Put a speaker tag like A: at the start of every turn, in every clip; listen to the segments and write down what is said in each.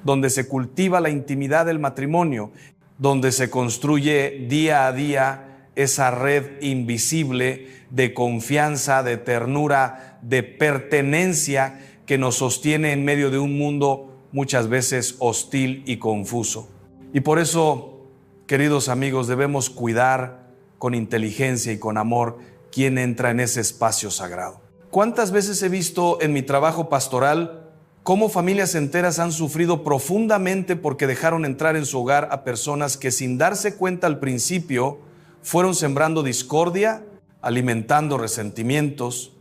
A: donde se cultiva la intimidad del matrimonio, donde se construye día a día esa red invisible de confianza, de ternura, de pertenencia que nos sostiene en medio de un mundo muchas veces hostil y confuso. Y por eso, queridos amigos, debemos cuidar con inteligencia y con amor quien entra en ese espacio sagrado. ¿Cuántas veces he visto en mi trabajo pastoral cómo familias enteras han sufrido profundamente porque dejaron entrar en su hogar a personas que, sin darse cuenta al principio, fueron sembrando discordia, alimentando resentimientos,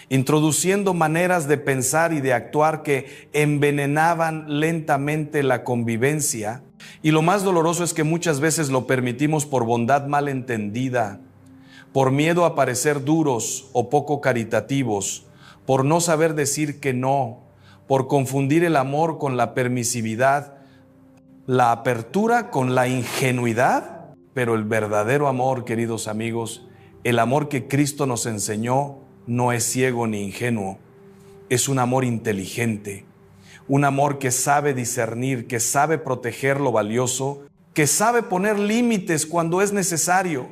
A: introduciendo maneras de pensar y de actuar que envenenaban lentamente la convivencia? Y lo más doloroso es que muchas veces lo permitimos por bondad mal entendida, por miedo a parecer duros o poco caritativos, por no saber decir que no, por confundir el amor con la permisividad, la apertura con la ingenuidad. Pero el verdadero amor, queridos amigos, el amor que Cristo nos enseñó, no es ciego ni ingenuo, es un amor inteligente, un amor que sabe discernir, que sabe proteger lo valioso, que sabe poner límites cuando es necesario.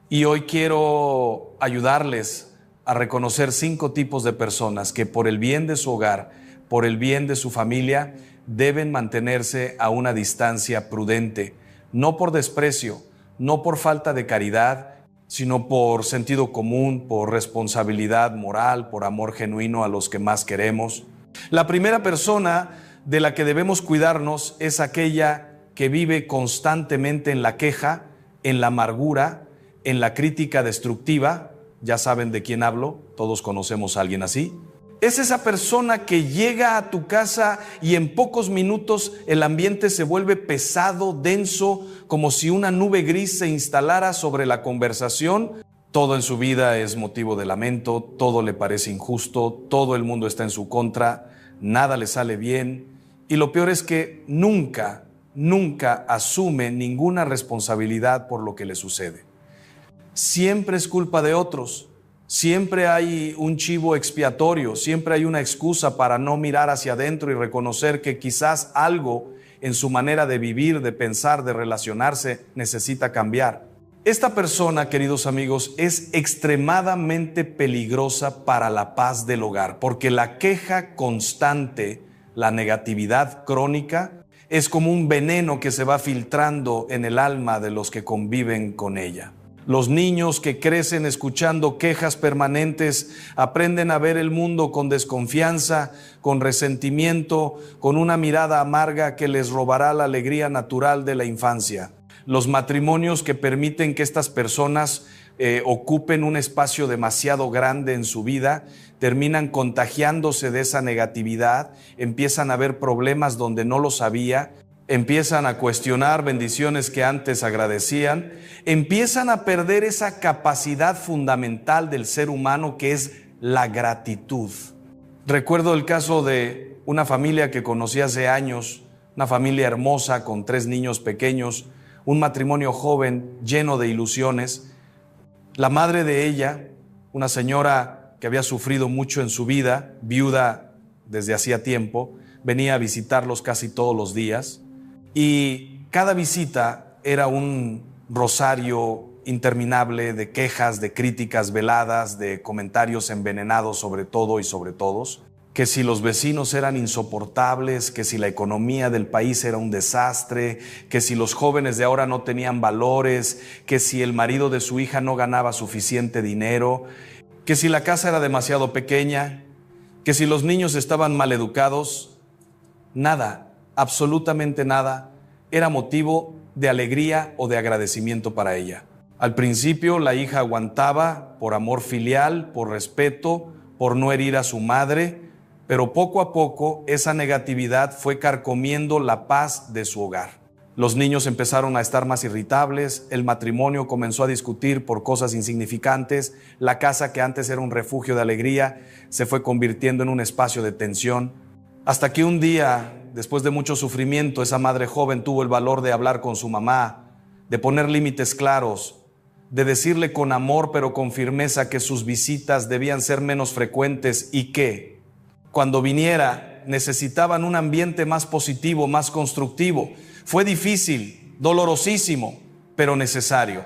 A: Y hoy quiero ayudarles a reconocer 5 tipos de personas que, por el bien de su hogar, por el bien de su familia, deben mantenerse a una distancia prudente, no por desprecio, no por falta de caridad, sino por sentido común, por responsabilidad moral, por amor genuino a los que más queremos. La primera persona de la que debemos cuidarnos es aquella que vive constantemente en la queja, en la amargura, en la crítica destructiva. Ya saben de quién hablo, todos conocemos a alguien así. Es esa persona que llega a tu casa y en pocos minutos el ambiente se vuelve pesado, denso, como si una nube gris se instalara sobre la conversación. Todo en su vida es motivo de lamento, todo le parece injusto, todo el mundo está en su contra, nada le sale bien. Y lo peor es que nunca asume ninguna responsabilidad por lo que le sucede. Siempre es culpa de otros, siempre hay un chivo expiatorio, siempre hay una excusa para no mirar hacia adentro y reconocer que quizás algo en su manera de vivir, de pensar, de relacionarse necesita cambiar. Esta persona, queridos amigos, es extremadamente peligrosa para la paz del hogar, porque la queja constante, la negatividad crónica, es como un veneno que se va filtrando en el alma de los que conviven con ella. Los niños que crecen escuchando quejas permanentes aprenden a ver el mundo con desconfianza, con resentimiento, con una mirada amarga que les robará la alegría natural de la infancia. Los matrimonios que permiten que estas personas ocupen un espacio demasiado grande en su vida, terminan contagiándose de esa negatividad, empiezan a ver problemas donde no los había, empiezan a cuestionar bendiciones que antes agradecían, empiezan a perder esa capacidad fundamental del ser humano que es la gratitud. Recuerdo el caso de una familia que conocí hace años, una familia hermosa con 3 niños pequeños, un matrimonio joven lleno de ilusiones. La madre de ella, una señora que había sufrido mucho en su vida, viuda desde hacía tiempo, venía a visitarlos casi todos los días. Y cada visita era un rosario interminable de quejas, de críticas veladas, de comentarios envenenados sobre todo y sobre todos. Que si los vecinos eran insoportables, que si la economía del país era un desastre, que si los jóvenes de ahora no tenían valores, que si el marido de su hija no ganaba suficiente dinero, que si la casa era demasiado pequeña, que si los niños estaban mal educados. Nada, absolutamente nada, era motivo de alegría o de agradecimiento para ella. Al principio la hija aguantaba por amor filial, por respeto, por no herir a su madre, pero poco a poco esa negatividad fue carcomiendo la paz de su hogar. Los niños empezaron a estar más irritables, el matrimonio comenzó a discutir por cosas insignificantes, la casa que antes era un refugio de alegría se fue convirtiendo en un espacio de tensión, hasta que un día, después de mucho sufrimiento, esa madre joven tuvo el valor de hablar con su mamá, de poner límites claros, de decirle con amor pero con firmeza que sus visitas debían ser menos frecuentes y que, cuando viniera, necesitaban un ambiente más positivo, más constructivo. Fue difícil, dolorosísimo, pero necesario.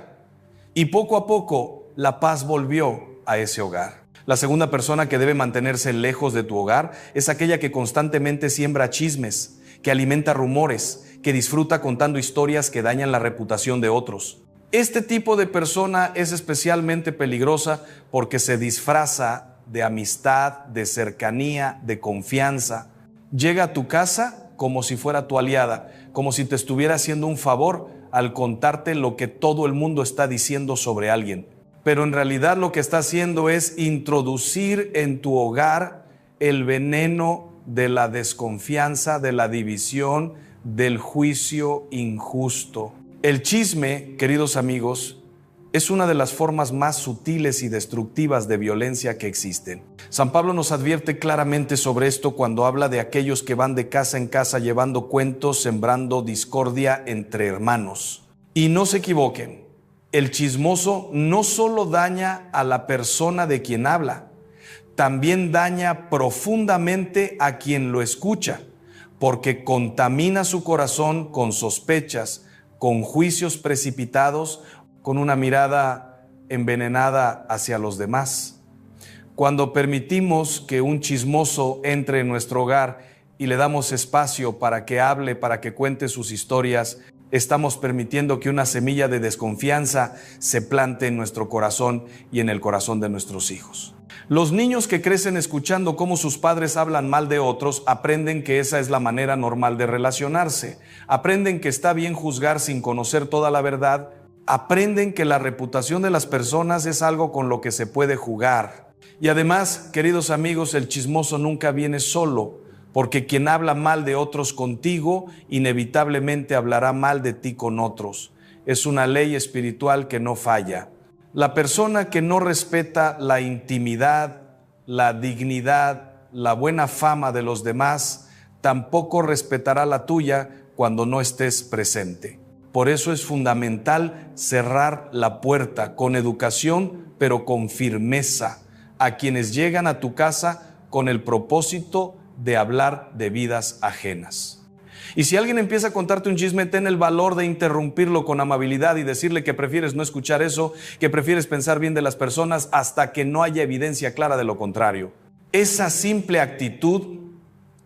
A: Y poco a poco la paz volvió a ese hogar. La segunda persona que debe mantenerse lejos de tu hogar es aquella que constantemente siembra chismes, que alimenta rumores, que disfruta contando historias que dañan la reputación de otros. Este tipo de persona es especialmente peligrosa porque se disfraza de amistad, de cercanía, de confianza. Llega a tu casa como si fuera tu aliada, como si te estuviera haciendo un favor al contarte lo que todo el mundo está diciendo sobre alguien. Pero en realidad lo que está haciendo es introducir en tu hogar el veneno de la desconfianza, de la división, del juicio injusto. El chisme, queridos amigos, es una de las formas más sutiles y destructivas de violencia que existen. San Pablo nos advierte claramente sobre esto cuando habla de aquellos que van de casa en casa llevando cuentos, sembrando discordia entre hermanos. Y no se equivoquen, el chismoso no solo daña a la persona de quien habla, también daña profundamente a quien lo escucha, porque contamina su corazón con sospechas, con juicios precipitados, con una mirada envenenada hacia los demás. Cuando permitimos que un chismoso entre en nuestro hogar y le damos espacio para que hable, para que cuente sus historias, estamos permitiendo que una semilla de desconfianza se plante en nuestro corazón y en el corazón de nuestros hijos. Los niños que crecen escuchando cómo sus padres hablan mal de otros aprenden que esa es la manera normal de relacionarse. Aprenden que está bien juzgar sin conocer toda la verdad. Aprenden que la reputación de las personas es algo con lo que se puede jugar. Y además, queridos amigos, el chismoso nunca viene solo, porque quien habla mal de otros contigo, inevitablemente hablará mal de ti con otros. Es una ley espiritual que no falla. La persona que no respeta la intimidad, la dignidad, la buena fama de los demás, tampoco respetará la tuya cuando no estés presente. Por eso es fundamental cerrar la puerta con educación, pero con firmeza, a quienes llegan a tu casa con el propósito de hablar de vidas ajenas. Y si alguien empieza a contarte un chisme, ten el valor de interrumpirlo con amabilidad y decirle que prefieres no escuchar eso, que prefieres pensar bien de las personas hasta que no haya evidencia clara de lo contrario. Esa simple actitud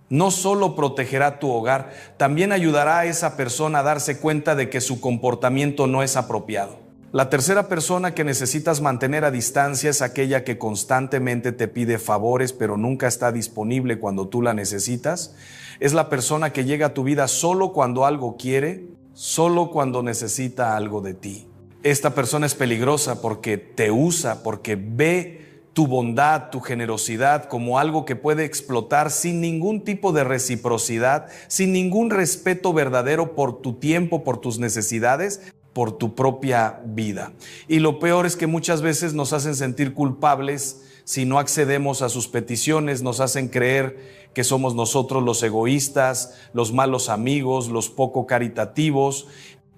A: no solo protegerá tu hogar, también ayudará a esa persona a darse cuenta de que su comportamiento no es apropiado. La tercera persona que necesitas mantener a distancia es aquella que constantemente te pide favores, pero nunca está disponible cuando tú la necesitas. Es la persona que llega a tu vida solo cuando algo quiere, solo cuando necesita algo de ti. Esta persona es peligrosa porque te usa, porque ve tu bondad, tu generosidad como algo que puede explotar sin ningún tipo de reciprocidad, sin ningún respeto verdadero por tu tiempo, por tus necesidades, por tu propia vida. Y lo peor es que muchas veces nos hacen sentir culpables si no accedemos a sus peticiones, nos hacen creer que somos nosotros los egoístas, los malos amigos, los poco caritativos.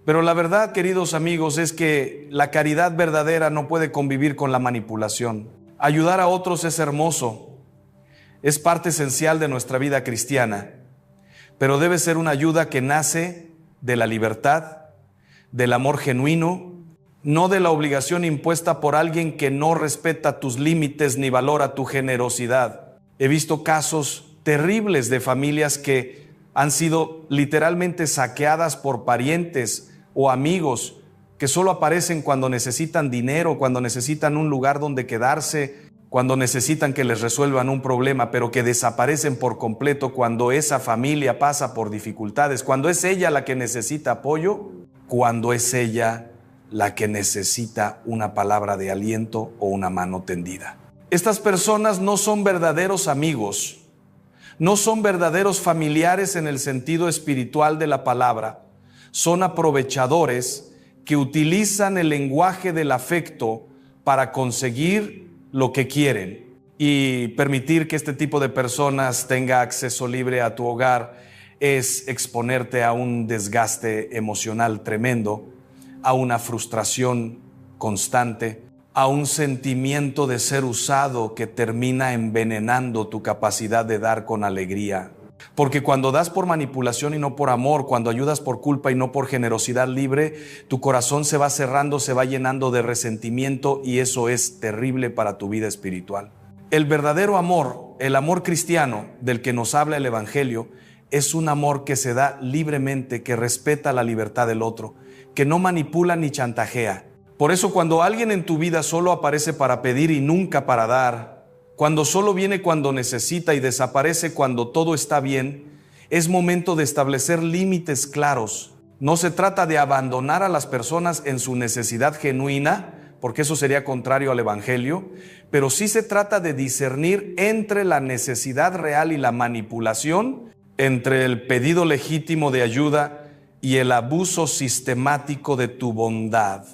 A: Pero la verdad, queridos amigos, es que la caridad verdadera no puede convivir con la manipulación. Ayudar a otros es hermoso, es parte esencial de nuestra vida cristiana, pero debe ser una ayuda que nace de la libertad, del amor genuino, no de la obligación impuesta por alguien que no respeta tus límites ni valora tu generosidad. He visto casos terribles de familias que han sido literalmente saqueadas por parientes o amigos que solo aparecen cuando necesitan dinero, cuando necesitan un lugar donde quedarse, cuando necesitan que les resuelvan un problema, pero que desaparecen por completo cuando esa familia pasa por dificultades, cuando es ella la que necesita apoyo, cuando es ella la que necesita una palabra de aliento o una mano tendida. Estas personas no son verdaderos amigos, no son verdaderos familiares en el sentido espiritual de la palabra, son aprovechadores que utilizan el lenguaje del afecto para conseguir lo que quieren. Y permitir que este tipo de personas tenga acceso libre a tu hogar es exponerte a un desgaste emocional tremendo, a una frustración constante, a un sentimiento de ser usado que termina envenenando tu capacidad de dar con alegría. Porque cuando das por manipulación y no por amor, cuando ayudas por culpa y no por generosidad libre, tu corazón se va cerrando, se va llenando de resentimiento y eso es terrible para tu vida espiritual. El verdadero amor, el amor cristiano del que nos habla el Evangelio, es un amor que se da libremente, que respeta la libertad del otro, que no manipula ni chantajea. Por eso cuando alguien en tu vida solo aparece para pedir y nunca para dar, cuando solo viene cuando necesita y desaparece cuando todo está bien, es momento de establecer límites claros. No se trata de abandonar a las personas en su necesidad genuina, porque eso sería contrario al Evangelio, pero sí se trata de discernir entre la necesidad real y la manipulación, entre el pedido legítimo de ayuda y el abuso sistemático de tu bondad.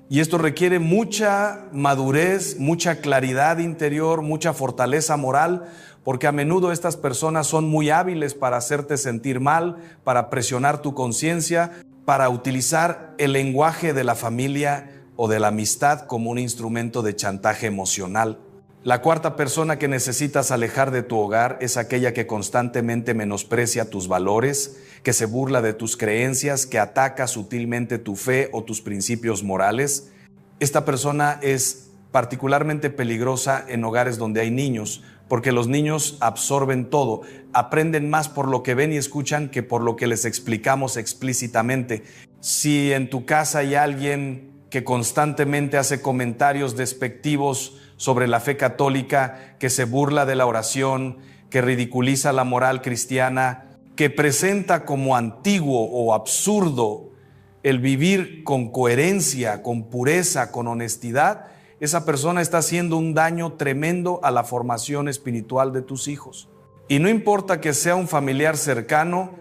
A: Y esto requiere mucha madurez, mucha claridad interior, mucha fortaleza moral, porque a menudo estas personas son muy hábiles para hacerte sentir mal, para presionar tu conciencia, para utilizar el lenguaje de la familia o de la amistad como un instrumento de chantaje emocional. La cuarta persona que necesitas alejar de tu hogar es aquella que constantemente menosprecia tus valores, que se burla de tus creencias, que ataca sutilmente tu fe o tus principios morales. Esta persona es particularmente peligrosa en hogares donde hay niños, porque los niños absorben todo, aprenden más por lo que ven y escuchan que por lo que les explicamos explícitamente. Si en tu casa hay alguien que constantemente hace comentarios despectivos sobre la fe católica, que se burla de la oración, que ridiculiza la moral cristiana, que presenta como antiguo o absurdo el vivir con coherencia, con pureza, con honestidad, esa persona está haciendo un daño tremendo a la formación espiritual de tus hijos. Y no importa que sea un familiar cercano,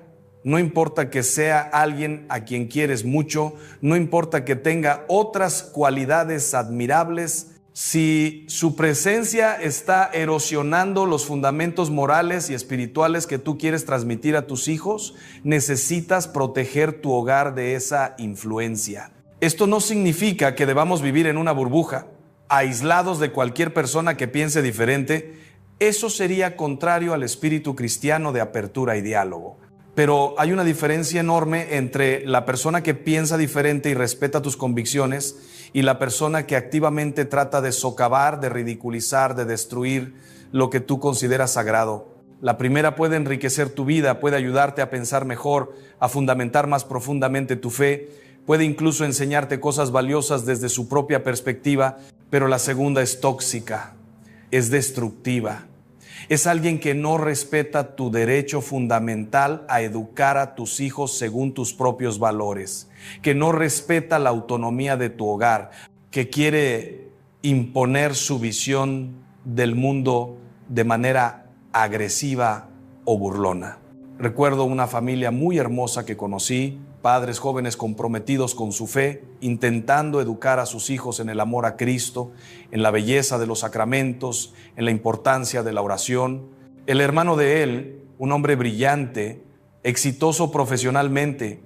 A: no importa que sea alguien a quien quieres mucho, no importa que tenga otras cualidades admirables, si su presencia está erosionando los fundamentos morales y espirituales que tú quieres transmitir a tus hijos, necesitas proteger tu hogar de esa influencia. Esto no significa que debamos vivir en una burbuja, aislados de cualquier persona que piense diferente. Eso sería contrario al espíritu cristiano de apertura y diálogo. Pero hay una diferencia enorme entre la persona que piensa diferente y respeta tus convicciones y la persona que activamente trata de socavar, de ridiculizar, de destruir lo que tú consideras sagrado. La primera puede enriquecer tu vida, puede ayudarte a pensar mejor, a fundamentar más profundamente tu fe, puede incluso enseñarte cosas valiosas desde su propia perspectiva, pero la segunda es tóxica, es destructiva. Es alguien que no respeta tu derecho fundamental a educar a tus hijos según tus propios valores, que no respeta la autonomía de tu hogar, que quiere imponer su visión del mundo de manera agresiva o burlona. Recuerdo una familia muy hermosa que conocí, padres jóvenes comprometidos con su fe, intentando educar a sus hijos en el amor a Cristo, en la belleza de los sacramentos, en la importancia de la oración. El hermano de él, un hombre brillante, exitoso profesionalmente,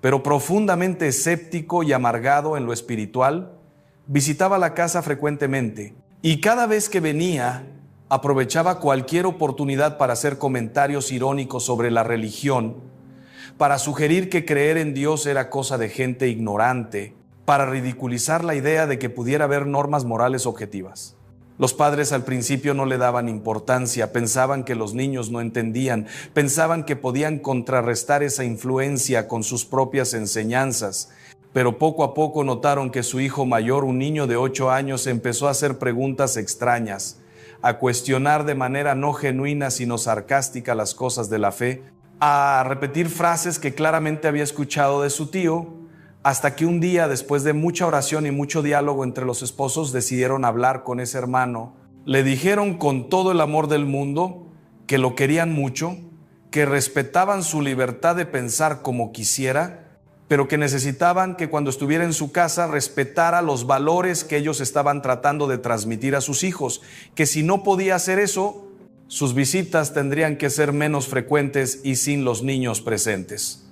A: pero profundamente escéptico y amargado en lo espiritual, visitaba la casa frecuentemente y cada vez que venía, aprovechaba cualquier oportunidad para hacer comentarios irónicos sobre la religión, para sugerir que creer en Dios era cosa de gente ignorante, para ridiculizar la idea de que pudiera haber normas morales objetivas. Los padres al principio no le daban importancia, pensaban que los niños no entendían, pensaban que podían contrarrestar esa influencia con sus propias enseñanzas, pero poco a poco notaron que su hijo mayor, un niño de 8 años, empezó a hacer preguntas extrañas, a cuestionar de manera no genuina sino sarcástica las cosas de la fe, a repetir frases que claramente había escuchado de su tío, hasta que un día, después de mucha oración y mucho diálogo entre los esposos, decidieron hablar con ese hermano. Le dijeron con todo el amor del mundo que lo querían mucho, que respetaban su libertad de pensar como quisiera, pero que necesitaban que cuando estuviera en su casa respetara los valores que ellos estaban tratando de transmitir a sus hijos, que si no podía hacer eso, sus visitas tendrían que ser menos frecuentes y sin los niños presentes.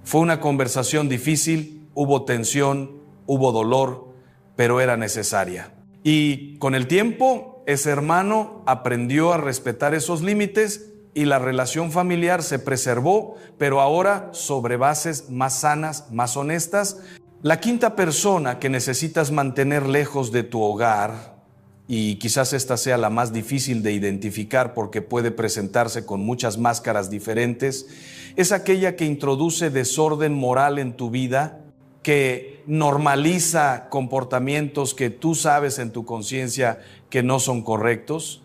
A: Fue una conversación difícil, hubo tensión, hubo dolor, pero era necesaria. Y con el tiempo, ese hermano aprendió a respetar esos límites y la relación familiar se preservó, pero ahora sobre bases más sanas, más honestas. La quinta persona que necesitas mantener lejos de tu hogar, y quizás esta sea la más difícil de identificar porque puede presentarse con muchas máscaras diferentes, es aquella que introduce desorden moral en tu vida, que normaliza comportamientos que tú sabes en tu conciencia que no son correctos,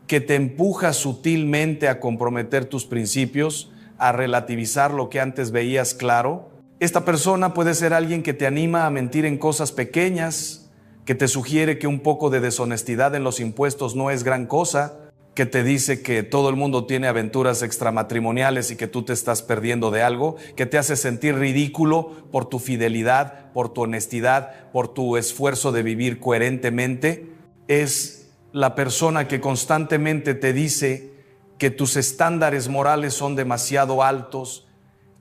A: que te empuja sutilmente a comprometer tus principios, a relativizar lo que antes veías claro. Esta persona puede ser alguien que te anima a mentir en cosas pequeñas, que te sugiere que un poco de deshonestidad en los impuestos no es gran cosa, que te dice que todo el mundo tiene aventuras extramatrimoniales y que tú te estás perdiendo de algo, que te hace sentir ridículo por tu fidelidad, por tu honestidad, por tu esfuerzo de vivir coherentemente. Es la persona que constantemente te dice que tus estándares morales son demasiado altos,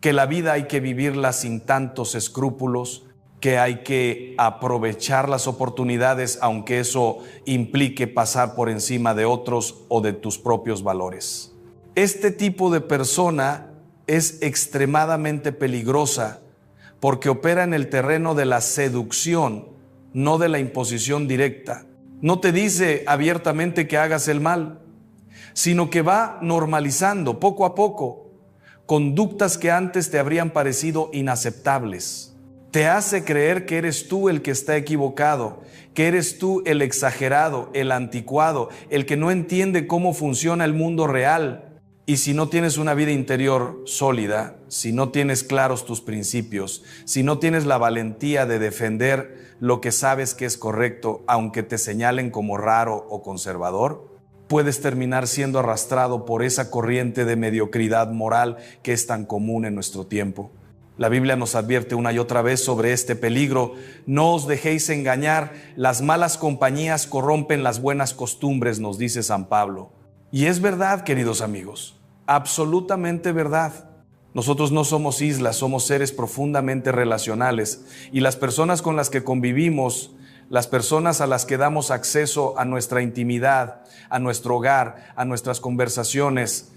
A: que la vida hay que vivirla sin tantos escrúpulos, que hay que aprovechar las oportunidades aunque eso implique pasar por encima de otros o de tus propios valores. Este tipo de persona es extremadamente peligrosa porque opera en el terreno de la seducción, no de la imposición directa. No te dice abiertamente que hagas el mal, sino que va normalizando poco a poco conductas que antes te habrían parecido inaceptables. Te hace creer que eres tú el que está equivocado, que eres tú el exagerado, el anticuado, el que no entiende cómo funciona el mundo real. Y si no tienes una vida interior sólida, si no tienes claros tus principios, si no tienes la valentía de defender lo que sabes que es correcto, aunque te señalen como raro o conservador, puedes terminar siendo arrastrado por esa corriente de mediocridad moral que es tan común en nuestro tiempo. La Biblia nos advierte una y otra vez sobre este peligro. No os dejéis engañar, las malas compañías corrompen las buenas costumbres, nos dice San Pablo. Y es verdad, queridos amigos, absolutamente verdad. Nosotros no somos islas, somos seres profundamente relacionales, y las personas con las que convivimos, las personas a las que damos acceso a nuestra intimidad, a nuestro hogar, a nuestras conversaciones,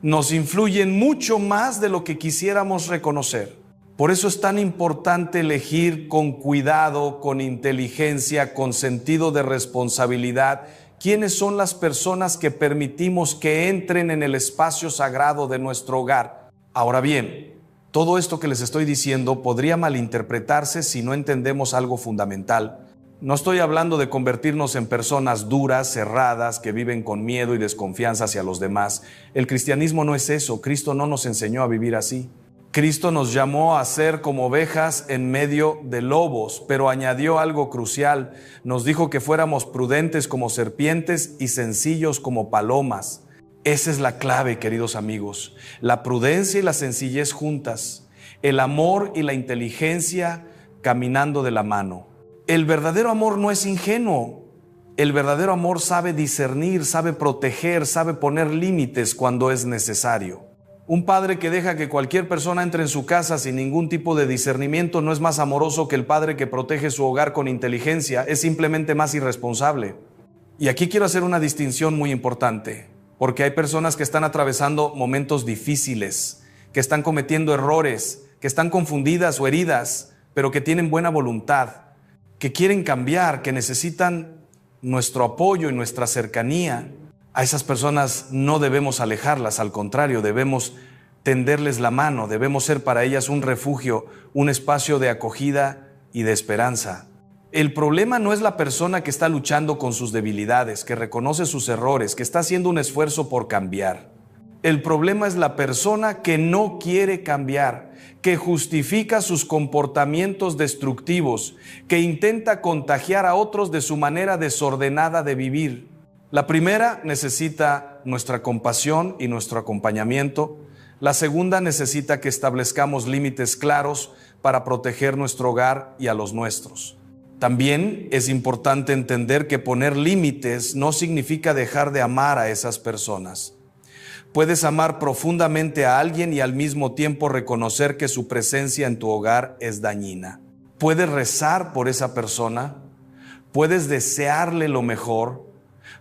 A: nos influyen mucho más de lo que quisiéramos reconocer. Por eso es tan importante elegir con cuidado, con inteligencia, con sentido de responsabilidad, quiénes son las personas que permitimos que entren en el espacio sagrado de nuestro hogar. Ahora bien, todo esto que les estoy diciendo podría malinterpretarse si no entendemos algo fundamental. No estoy hablando de convertirnos en personas duras, cerradas, que viven con miedo y desconfianza hacia los demás. El cristianismo no es eso. Cristo no nos enseñó a vivir así. Cristo nos llamó a ser como ovejas en medio de lobos, pero añadió algo crucial. Nos dijo que fuéramos prudentes como serpientes y sencillos como palomas. Esa es la clave, queridos amigos. La prudencia y la sencillez juntas. El amor y la inteligencia caminando de la mano. El verdadero amor no es ingenuo. El verdadero amor sabe discernir, sabe proteger, sabe poner límites cuando es necesario. Un padre que deja que cualquier persona entre en su casa sin ningún tipo de discernimiento no es más amoroso que el padre que protege su hogar con inteligencia, es simplemente más irresponsable. Y aquí quiero hacer una distinción muy importante, porque hay personas que están atravesando momentos difíciles, que están cometiendo errores, que están confundidas o heridas, pero que tienen buena voluntad, que quieren cambiar, que necesitan nuestro apoyo y nuestra cercanía. A esas personas no debemos alejarlas, al contrario, debemos tenderles la mano, debemos ser para ellas un refugio, un espacio de acogida y de esperanza. El problema no es la persona que está luchando con sus debilidades, que reconoce sus errores, que está haciendo un esfuerzo por cambiar. El problema es la persona que no quiere cambiar, que justifica sus comportamientos destructivos, que intenta contagiar a otros de su manera desordenada de vivir. La primera necesita nuestra compasión y nuestro acompañamiento. La segunda necesita que establezcamos límites claros para proteger nuestro hogar y a los nuestros. También es importante entender que poner límites no significa dejar de amar a esas personas. Puedes amar profundamente a alguien y al mismo tiempo reconocer que su presencia en tu hogar es dañina. Puedes rezar por esa persona, puedes desearle lo mejor,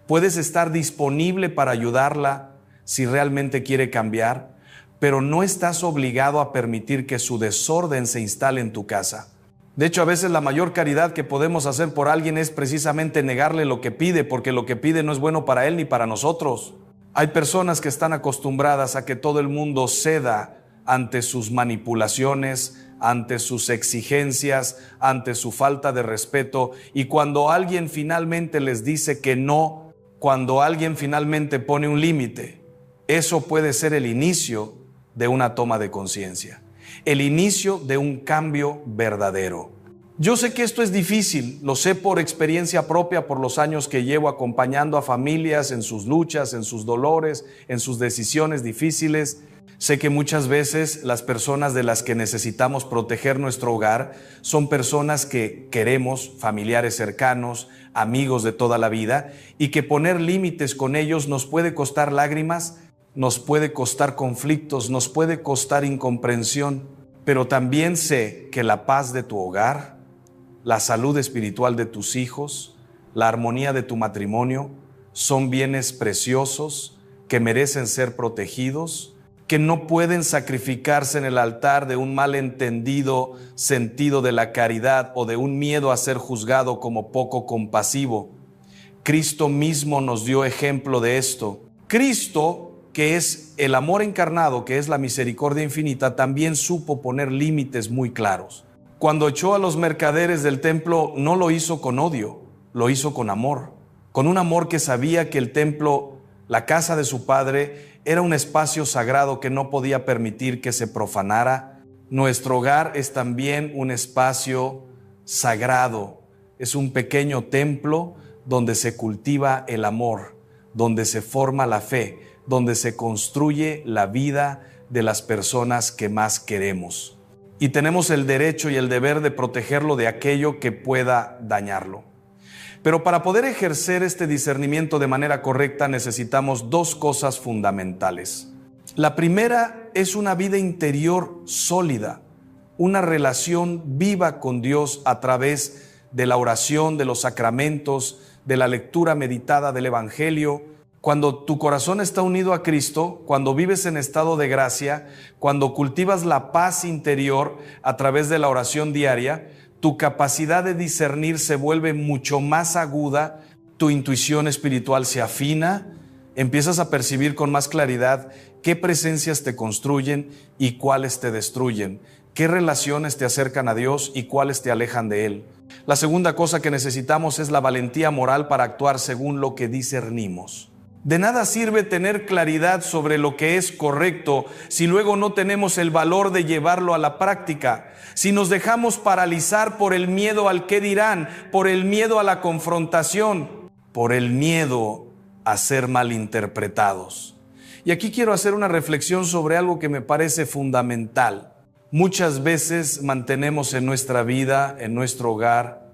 A: puedes estar disponible para ayudarla, si realmente quiere cambiar, pero no estás obligado a permitir que su desorden se instale en tu casa. De hecho, a veces la mayor caridad que podemos hacer por alguien es precisamente negarle lo que pide, porque lo que pide no es bueno para él ni para nosotros. Hay personas que están acostumbradas a que todo el mundo ceda ante sus manipulaciones, ante sus exigencias, ante su falta de respeto, y cuando alguien finalmente les dice que no, cuando alguien finalmente pone un límite, eso puede ser el inicio de una toma de conciencia, el inicio de un cambio verdadero. Yo sé que esto es difícil, lo sé por experiencia propia, por los años que llevo acompañando a familias en sus luchas, en sus dolores, en sus decisiones difíciles. Sé que muchas veces las personas de las que necesitamos proteger nuestro hogar son personas que queremos, familiares cercanos, amigos de toda la vida, y que poner límites con ellos nos puede costar lágrimas, nos puede costar conflictos, nos puede costar incomprensión, pero también sé que la paz de tu hogar, la salud espiritual de tus hijos, la armonía de tu matrimonio, son bienes preciosos que merecen ser protegidos, que no pueden sacrificarse en el altar de un malentendido sentido de la caridad o de un miedo a ser juzgado como poco compasivo. Cristo mismo nos dio ejemplo de esto. Cristo, que es el amor encarnado, que es la misericordia infinita, también supo poner límites muy claros. Cuando echó a los mercaderes del templo, no lo hizo con odio, lo hizo con amor. Con un amor que sabía que el templo, la casa de su Padre, era un espacio sagrado que no podía permitir que se profanara. Nuestro hogar es también un espacio sagrado. Es un pequeño templo donde se cultiva el amor, donde se forma la fe, donde se construye la vida de las personas que más queremos. Y tenemos el derecho y el deber de protegerlo de aquello que pueda dañarlo. Pero para poder ejercer este discernimiento de manera correcta necesitamos dos cosas fundamentales. La primera es una vida interior sólida, una relación viva con Dios a través de la oración, de los sacramentos, de la lectura meditada del Evangelio. Cuando tu corazón está unido a Cristo, cuando vives en estado de gracia, cuando cultivas la paz interior a través de la oración diaria, tu capacidad de discernir se vuelve mucho más aguda, tu intuición espiritual se afina, empiezas a percibir con más claridad qué presencias te construyen y cuáles te destruyen, qué relaciones te acercan a Dios y cuáles te alejan de Él. La segunda cosa que necesitamos es la valentía moral para actuar según lo que discernimos. De nada sirve tener claridad sobre lo que es correcto si luego no tenemos el valor de llevarlo a la práctica. Si nos dejamos paralizar por el miedo al qué dirán, por el miedo a la confrontación, por el miedo a ser malinterpretados. Y aquí quiero hacer una reflexión sobre algo que me parece fundamental. Muchas veces mantenemos en nuestra vida, en nuestro hogar,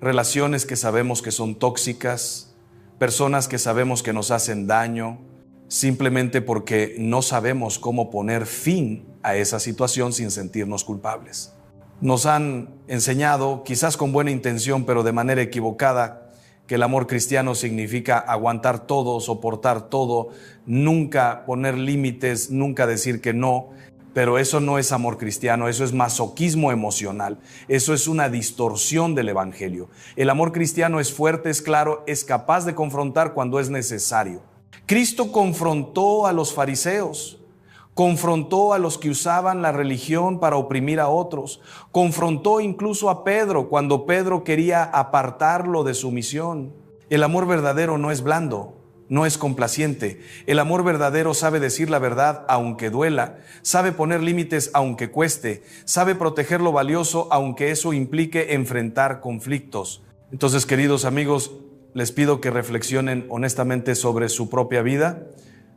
A: relaciones que sabemos que son tóxicas, personas que sabemos que nos hacen daño, simplemente porque no sabemos cómo poner fin a esa situación sin sentirnos culpables. Nos han enseñado, quizás con buena intención, pero de manera equivocada, que el amor cristiano significa aguantar todo, soportar todo, nunca poner límites, nunca decir que no. Pero eso no es amor cristiano, eso es masoquismo emocional, eso es una distorsión del Evangelio. El amor cristiano es fuerte, es claro, es capaz de confrontar cuando es necesario. Cristo confrontó a los fariseos, confrontó a los que usaban la religión para oprimir a otros, confrontó incluso a Pedro cuando Pedro quería apartarlo de su misión. El amor verdadero no es blando, no es complaciente. El amor verdadero sabe decir la verdad aunque duela, sabe poner límites aunque cueste, sabe proteger lo valioso aunque eso implique enfrentar conflictos. Entonces, queridos amigos, les pido que reflexionen honestamente sobre su propia vida,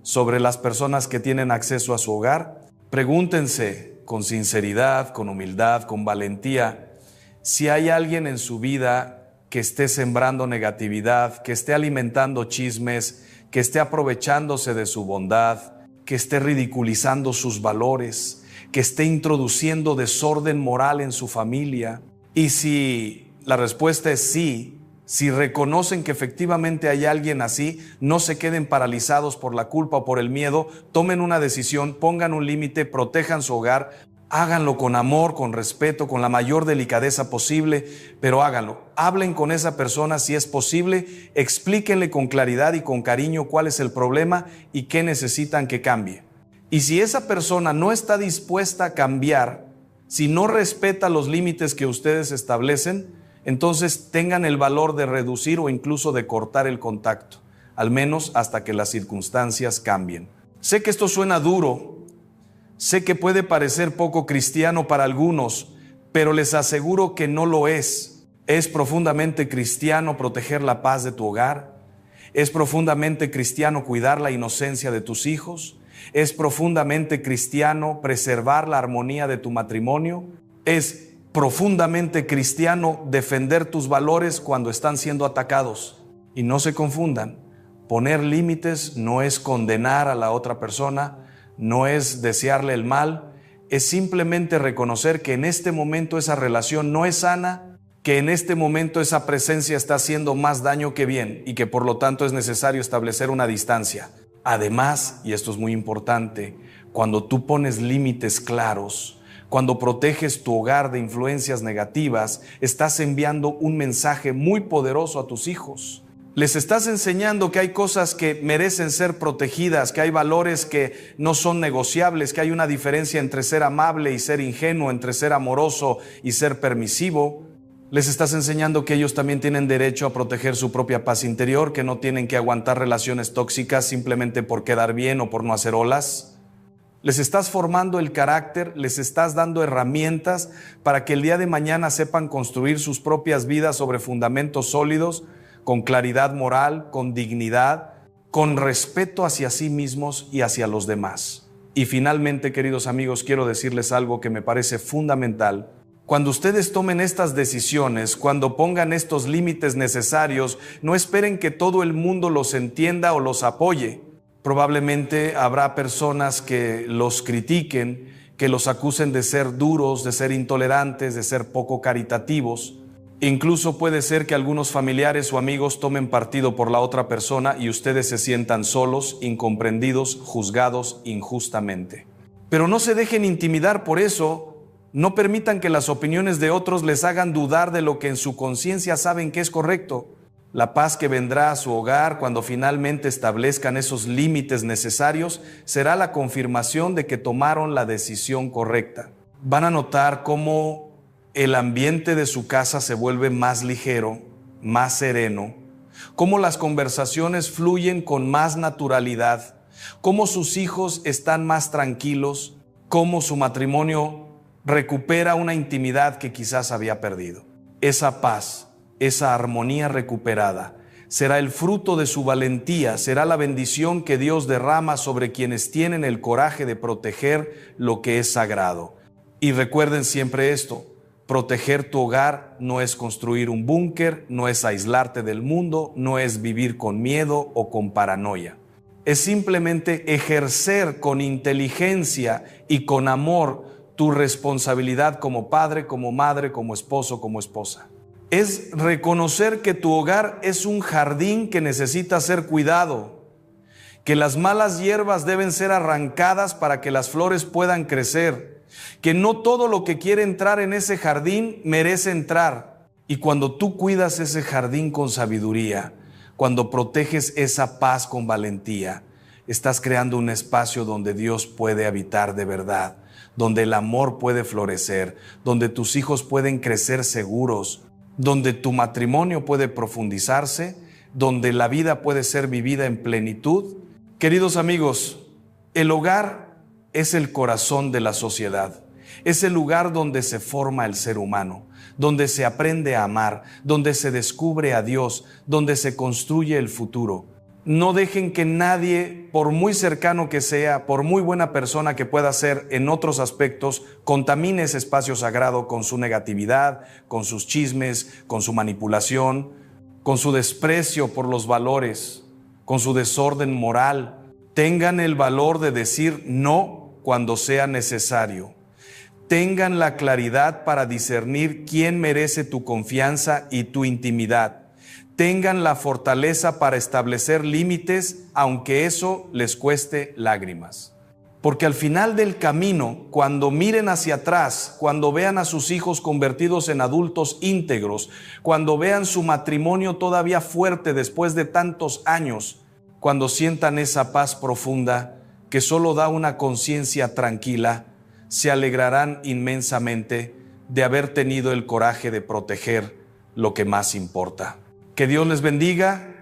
A: sobre las personas que tienen acceso a su hogar. Pregúntense con sinceridad, con humildad, con valentía, si hay alguien en su vida que esté sembrando negatividad, que esté alimentando chismes, que esté aprovechándose de su bondad, que esté ridiculizando sus valores, que esté introduciendo desorden moral en su familia. Y si la respuesta es sí, Si reconocen que efectivamente hay alguien así, no se queden paralizados por la culpa o por el miedo, tomen una decisión, pongan un límite, protejan su hogar, háganlo con amor, con respeto, con la mayor delicadeza posible, pero háganlo. Hablen con esa persona si es posible, explíquenle con claridad y con cariño cuál es el problema y qué necesitan que cambie. Y si esa persona no está dispuesta a cambiar, si no respeta los límites que ustedes establecen, entonces tengan el valor de reducir o incluso de cortar el contacto, al menos hasta que las circunstancias cambien. Sé que esto suena duro, sé que puede parecer poco cristiano para algunos, pero les aseguro que no lo es. Es profundamente cristiano proteger la paz de tu hogar, es profundamente cristiano cuidar la inocencia de tus hijos, es profundamente cristiano preservar la armonía de tu matrimonio, es profundamente cristiano defender tus valores cuando están siendo atacados. Y no se confundan, poner límites no es condenar a la otra persona, no es desearle el mal, es simplemente reconocer que en este momento esa relación no es sana, que en este momento esa presencia está haciendo más daño que bien y que por lo tanto es necesario establecer una distancia. Además, y esto es muy importante, cuando tú pones límites claros, cuando proteges tu hogar de influencias negativas, estás enviando un mensaje muy poderoso a tus hijos. Les estás enseñando que hay cosas que merecen ser protegidas, que hay valores que no son negociables, que hay una diferencia entre ser amable y ser ingenuo, entre ser amoroso y ser permisivo. Les estás enseñando que ellos también tienen derecho a proteger su propia paz interior, que no tienen que aguantar relaciones tóxicas simplemente por quedar bien o por no hacer olas. Les estás formando el carácter, les estás dando herramientas para que el día de mañana sepan construir sus propias vidas sobre fundamentos sólidos, con claridad moral, con dignidad, con respeto hacia sí mismos y hacia los demás. Y finalmente, queridos amigos, quiero decirles algo que me parece fundamental. Cuando ustedes tomen estas decisiones, cuando pongan estos límites necesarios, no esperen que todo el mundo los entienda o los apoye. Probablemente habrá personas que los critiquen, que los acusen de ser duros, de ser intolerantes, de ser poco caritativos. Incluso puede ser que algunos familiares o amigos tomen partido por la otra persona y ustedes se sientan solos, incomprendidos, juzgados injustamente. Pero no se dejen intimidar por eso, no permitan que las opiniones de otros les hagan dudar de lo que en su conciencia saben que es correcto. La paz que vendrá a su hogar cuando finalmente establezcan esos límites necesarios será la confirmación de que tomaron la decisión correcta. Van a notar cómo el ambiente de su casa se vuelve más ligero, más sereno, cómo las conversaciones fluyen con más naturalidad, cómo sus hijos están más tranquilos, cómo su matrimonio recupera una intimidad que quizás había perdido. Esa paz, esa armonía recuperada, será el fruto de su valentía, será la bendición que Dios derrama sobre quienes tienen el coraje de proteger lo que es sagrado. Y recuerden siempre esto, proteger tu hogar no es construir un búnker, no es aislarte del mundo, no es vivir con miedo o con paranoia. Es simplemente ejercer con inteligencia y con amor tu responsabilidad como padre, como madre, como esposo, como esposa. Es reconocer que tu hogar es un jardín que necesita ser cuidado, que las malas hierbas deben ser arrancadas para que las flores puedan crecer, que no todo lo que quiere entrar en ese jardín merece entrar. Y cuando tú cuidas ese jardín con sabiduría, cuando proteges esa paz con valentía, estás creando un espacio donde Dios puede habitar de verdad, donde el amor puede florecer, donde tus hijos pueden crecer seguros, donde tu matrimonio puede profundizarse, donde la vida puede ser vivida en plenitud. Queridos amigos, el hogar es el corazón de la sociedad, es el lugar donde se forma el ser humano, donde se aprende a amar, donde se descubre a Dios, donde se construye el futuro. No dejen que nadie, por muy cercano que sea, por muy buena persona que pueda ser en otros aspectos, contamine ese espacio sagrado con su negatividad, con sus chismes, con su manipulación, con su desprecio por los valores, con su desorden moral. Tengan el valor de decir no cuando sea necesario. Tengan la claridad para discernir quién merece tu confianza y tu intimidad. tengan la fortaleza para establecer límites, aunque eso les cueste lágrimas. Porque al final del camino, cuando miren hacia atrás, cuando vean a sus hijos convertidos en adultos íntegros, cuando vean su matrimonio todavía fuerte después de tantos años, cuando sientan esa paz profunda que solo da una conciencia tranquila, se alegrarán inmensamente de haber tenido el coraje de proteger lo que más importa. Que Dios les bendiga,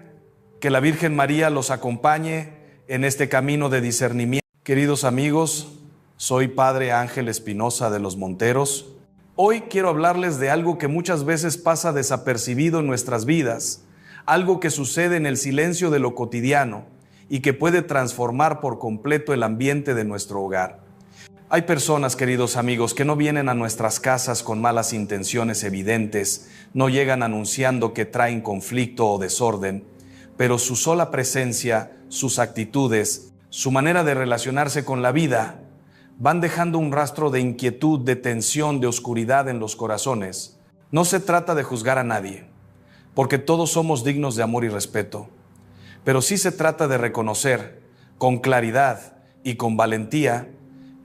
A: que la Virgen María los acompañe en este camino de discernimiento. Queridos amigos, soy Padre Ángel Espinosa de los Monteros. Hoy quiero hablarles de algo que muchas veces pasa desapercibido en nuestras vidas, algo que sucede en el silencio de lo cotidiano y que puede transformar por completo el ambiente de nuestro hogar. Hay personas, queridos amigos, que no vienen a nuestras casas con malas intenciones evidentes, no llegan anunciando que traen conflicto o desorden, pero su sola presencia, sus actitudes, su manera de relacionarse con la vida, van dejando un rastro de inquietud, de tensión, de oscuridad en los corazones. No se trata de juzgar a nadie, porque todos somos dignos de amor y respeto, pero sí se trata de reconocer con claridad y con valentía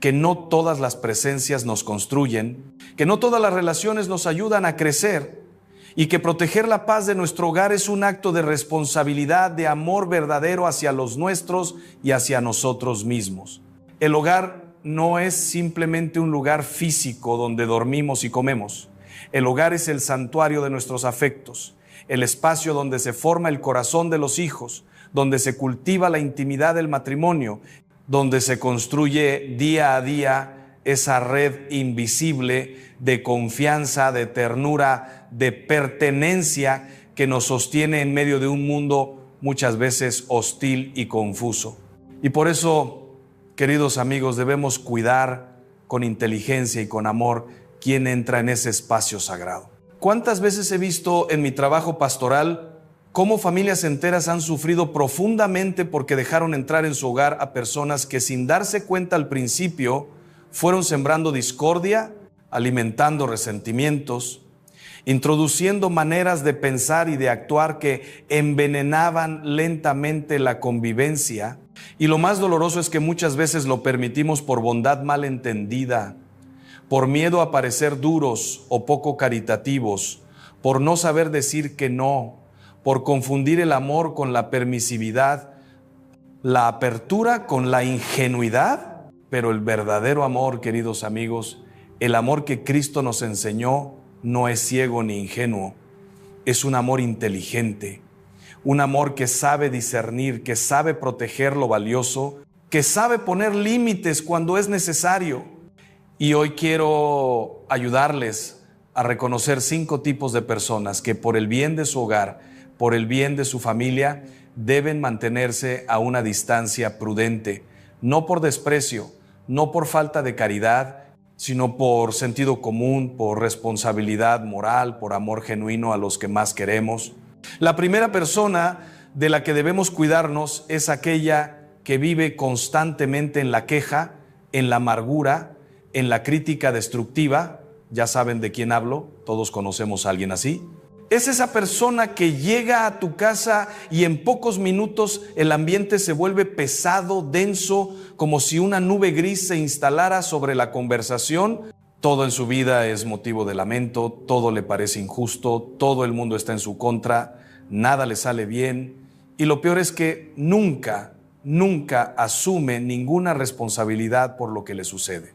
A: que no todas las presencias nos construyen, que no todas las relaciones nos ayudan a crecer y que proteger la paz de nuestro hogar es un acto de responsabilidad, de amor verdadero hacia los nuestros y hacia nosotros mismos. El hogar no es simplemente un lugar físico donde dormimos y comemos. El hogar es el santuario de nuestros afectos, el espacio donde se forma el corazón de los hijos, donde se cultiva la intimidad del matrimonio, donde se construye día a día esa red invisible de confianza, de ternura, de pertenencia que nos sostiene en medio de un mundo muchas veces hostil y confuso. Y por eso, queridos amigos, debemos cuidar con inteligencia y con amor quien entra en ese espacio sagrado. ¿Cuántas veces he visto en mi trabajo pastoral cómo familias enteras han sufrido profundamente porque dejaron entrar en su hogar a personas que sin darse cuenta al principio fueron sembrando discordia, alimentando resentimientos, introduciendo maneras de pensar y de actuar que envenenaban lentamente la convivencia? Y lo más doloroso es que muchas veces lo permitimos por bondad mal entendida, por miedo a parecer duros o poco caritativos, por no saber decir que no, por confundir el amor con la permisividad, la apertura con la ingenuidad. Pero el verdadero amor, queridos amigos, el amor que Cristo nos enseñó, no es ciego ni ingenuo. Es un amor inteligente, un amor que sabe discernir, que sabe proteger lo valioso, que sabe poner límites cuando es necesario. Y hoy quiero ayudarles a reconocer 5 tipos de personas que por el bien de su hogar, por el bien de su familia, deben mantenerse a una distancia prudente, no por desprecio, no por falta de caridad, sino por sentido común, por responsabilidad moral, por amor genuino a los que más queremos. La primera persona de la que debemos cuidarnos es aquella que vive constantemente en la queja, en la amargura, en la crítica destructiva. Ya saben de quién hablo, todos conocemos a alguien así. Es esa persona que llega a tu casa y en pocos minutos el ambiente se vuelve pesado, denso, como si una nube gris se instalara sobre la conversación. Todo en su vida es motivo de lamento, todo le parece injusto, todo el mundo está en su contra, nada le sale bien. Y lo peor es que nunca asume ninguna responsabilidad por lo que le sucede.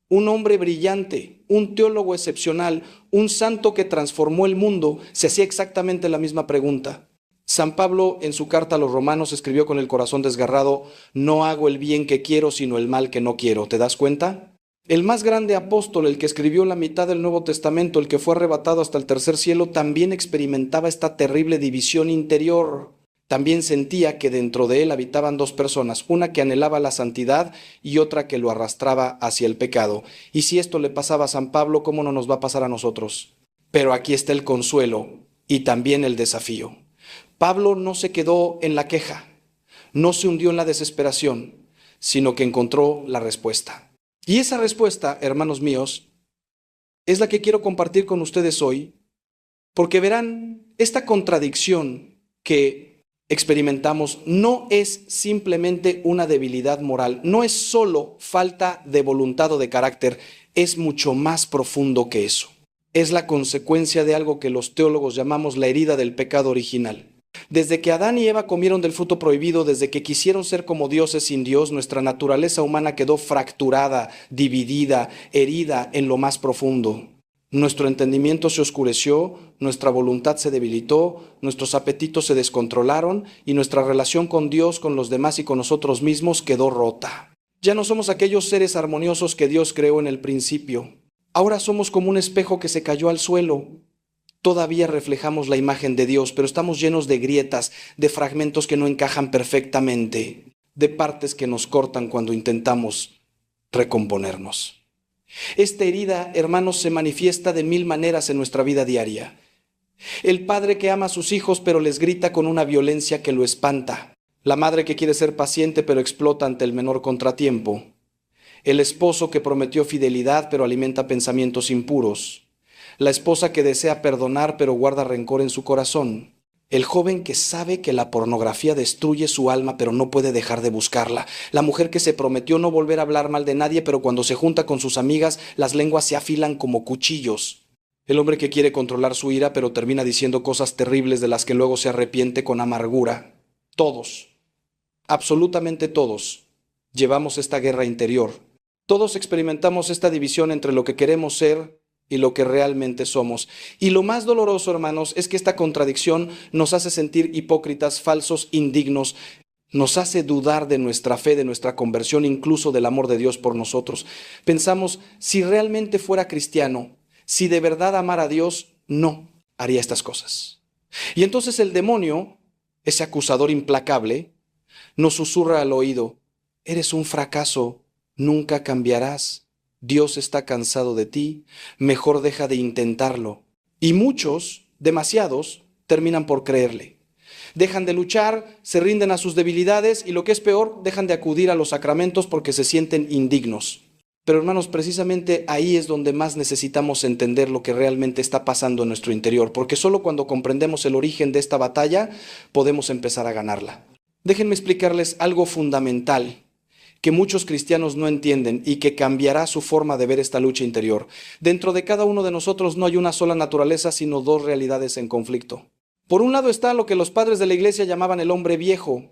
B: Un hombre brillante, un teólogo excepcional, un santo que transformó el mundo, se hacía exactamente la misma pregunta. San Pablo, en su carta a los Romanos, escribió con el corazón desgarrado: no hago el bien que quiero, sino el mal que no quiero. ¿Te das cuenta? El más grande apóstol, el que escribió la mitad del Nuevo Testamento, el que fue arrebatado hasta el tercer cielo, también experimentaba esta terrible división interior. También sentía que dentro de él habitaban 2 personas, una que anhelaba la santidad y otra que lo arrastraba hacia el pecado. Y si esto le pasaba a San Pablo, ¿cómo no nos va a pasar a nosotros? Pero aquí está el consuelo y también el desafío. Pablo no se quedó en la queja, no se hundió en la desesperación, sino que encontró la respuesta. Y esa respuesta, hermanos míos, es la que quiero compartir con ustedes hoy, Porque verán, esta contradicción que experimentamos no es simplemente una debilidad moral, no es solo falta de voluntad o de carácter, es mucho más profundo que eso. Es la consecuencia de algo que los teólogos llamamos la herida del pecado original. Desde que Adán y Eva comieron del fruto prohibido, desde que quisieron ser como dioses sin Dios, nuestra naturaleza humana quedó fracturada, dividida, herida en lo más profundo. Nuestro entendimiento se oscureció, nuestra voluntad se debilitó, nuestros apetitos se descontrolaron y nuestra relación con Dios, con los demás y con nosotros mismos quedó rota. Ya no somos aquellos seres armoniosos que Dios creó en el principio. Ahora somos como un espejo que se cayó al suelo. Todavía reflejamos la imagen de Dios, pero estamos llenos de grietas, de fragmentos que no encajan perfectamente, de partes que nos cortan cuando intentamos recomponernos. Esta herida, hermanos, se manifiesta de 1000 maneras en nuestra vida diaria. El padre que ama a sus hijos pero les grita con una violencia que lo espanta. La madre que quiere ser paciente pero explota ante el menor contratiempo. El esposo que prometió fidelidad pero alimenta pensamientos impuros. La esposa que desea perdonar pero guarda rencor en su corazón. El joven que sabe que la pornografía destruye su alma pero no puede dejar de buscarla. La mujer que se prometió no volver a hablar mal de nadie pero cuando se junta con sus amigas las lenguas se afilan como cuchillos. El hombre que quiere controlar su ira pero termina diciendo cosas terribles de las que luego se arrepiente con amargura. Todos, absolutamente todos, llevamos esta guerra interior. Todos experimentamos esta división entre lo que queremos ser y lo que realmente somos. Y lo más doloroso, hermanos, es que esta contradicción nos hace sentir hipócritas, falsos, indignos, nos hace dudar de nuestra fe, de nuestra conversión, incluso del amor de Dios por nosotros. Pensamos, si realmente fuera cristiano, si de verdad amara a Dios, no haría estas cosas. Y entonces el demonio, ese acusador implacable, nos susurra al oído, eres un fracaso, nunca cambiarás. Dios está cansado de ti, mejor deja de intentarlo. Y muchos, demasiados, terminan por creerle. Dejan de luchar, se rinden a sus debilidades y lo que es peor, dejan de acudir a los sacramentos porque se sienten indignos. Pero hermanos, precisamente ahí es donde más necesitamos entender lo que realmente está pasando en nuestro interior, porque solo cuando comprendemos el origen de esta batalla podemos empezar a ganarla. Déjenme explicarles algo fundamental que muchos cristianos no entienden y que cambiará su forma de ver esta lucha interior. Dentro de cada uno de nosotros no hay una sola naturaleza, sino dos realidades en conflicto. Por un lado está lo que los padres de la iglesia llamaban el hombre viejo,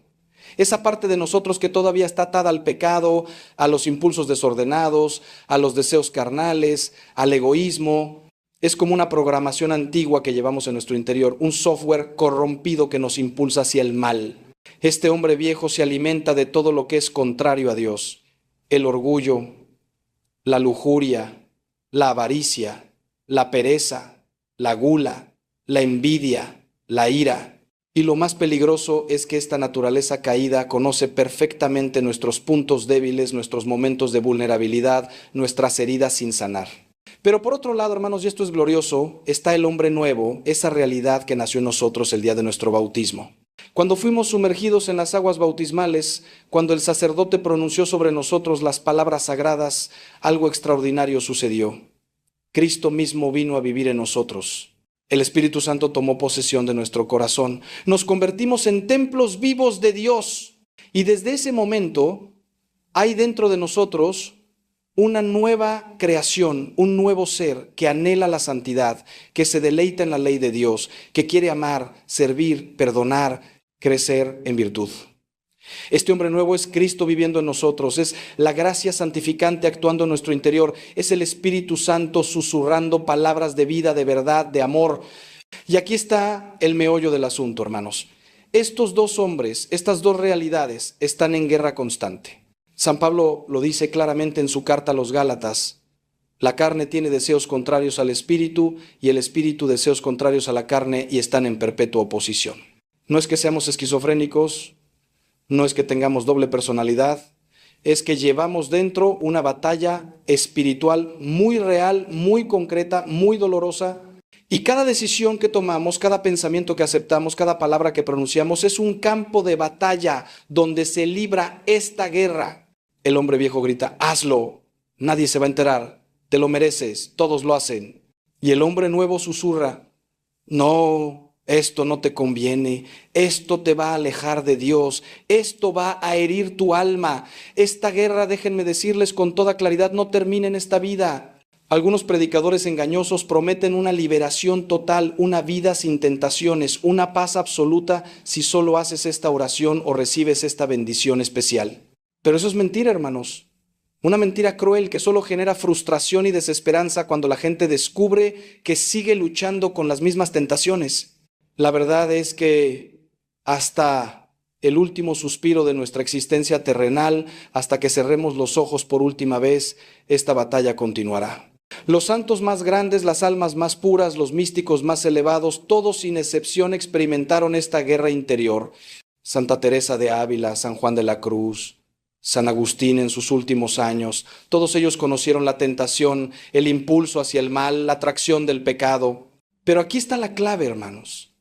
B: esa parte de nosotros que todavía está atada al pecado, a los impulsos desordenados, a los deseos carnales, al egoísmo. Es como una programación antigua que llevamos en nuestro interior, un software corrompido que nos impulsa hacia el mal. Este hombre viejo se alimenta de todo lo que es contrario a Dios. El orgullo, la lujuria, la avaricia, la pereza, la gula, la envidia, la ira. Y lo más peligroso es que esta naturaleza caída conoce perfectamente nuestros puntos débiles, nuestros momentos de vulnerabilidad, nuestras heridas sin sanar. Pero por otro lado, hermanos, y esto es glorioso, está el hombre nuevo, esa realidad que nació en nosotros el día de nuestro bautismo. Cuando fuimos sumergidos en las aguas bautismales, cuando el sacerdote pronunció sobre nosotros las palabras sagradas, algo extraordinario sucedió. Cristo mismo vino a vivir en nosotros. El Espíritu Santo tomó posesión de nuestro corazón. Nos convertimos en templos vivos de Dios. Y desde ese momento hay dentro de nosotros una nueva creación, un nuevo ser que anhela la santidad, que se deleita en la ley de Dios, que quiere amar, servir, perdonar, crecer en virtud. Este hombre nuevo es Cristo viviendo en nosotros, es la gracia santificante actuando en nuestro interior, es el Espíritu Santo susurrando palabras de vida, de verdad, de amor. Y aquí está el meollo del asunto, hermanos. Estos dos hombres, estas dos realidades están en guerra constante. San Pablo lo dice claramente en su carta a los Gálatas. La carne tiene deseos contrarios al espíritu y el espíritu deseos contrarios a la carne y están en perpetua oposición. No es que seamos esquizofrénicos, no es que tengamos doble personalidad, es que llevamos dentro una batalla espiritual muy real, muy concreta, muy dolorosa. Y cada decisión que tomamos, cada pensamiento que aceptamos, cada palabra que pronunciamos es un campo de batalla donde se libra esta guerra. El hombre viejo grita, hazlo, nadie se va a enterar, te lo mereces, todos lo hacen. Y el hombre nuevo susurra, No, esto no te conviene, esto te va a alejar de Dios, esto va a herir tu alma. Esta guerra, déjenme decirles con toda claridad, no termina en esta vida. Algunos predicadores engañosos prometen una liberación total, una vida sin tentaciones, una paz absoluta si solo haces esta oración o recibes esta bendición especial. Pero eso es mentira, hermanos. Una mentira cruel que solo genera frustración y desesperanza cuando la gente descubre que sigue luchando con las mismas tentaciones. La verdad es que hasta el último suspiro de nuestra existencia terrenal, hasta que cerremos los ojos por última vez, esta batalla continuará. Los santos más grandes, las almas más puras, los místicos más elevados, todos sin excepción experimentaron esta guerra interior. Santa Teresa de Ávila, San Juan de la Cruz, San Agustín en sus últimos años, todos ellos conocieron la tentación, el impulso hacia el mal, la atracción del pecado. Pero aquí está la clave, hermanos.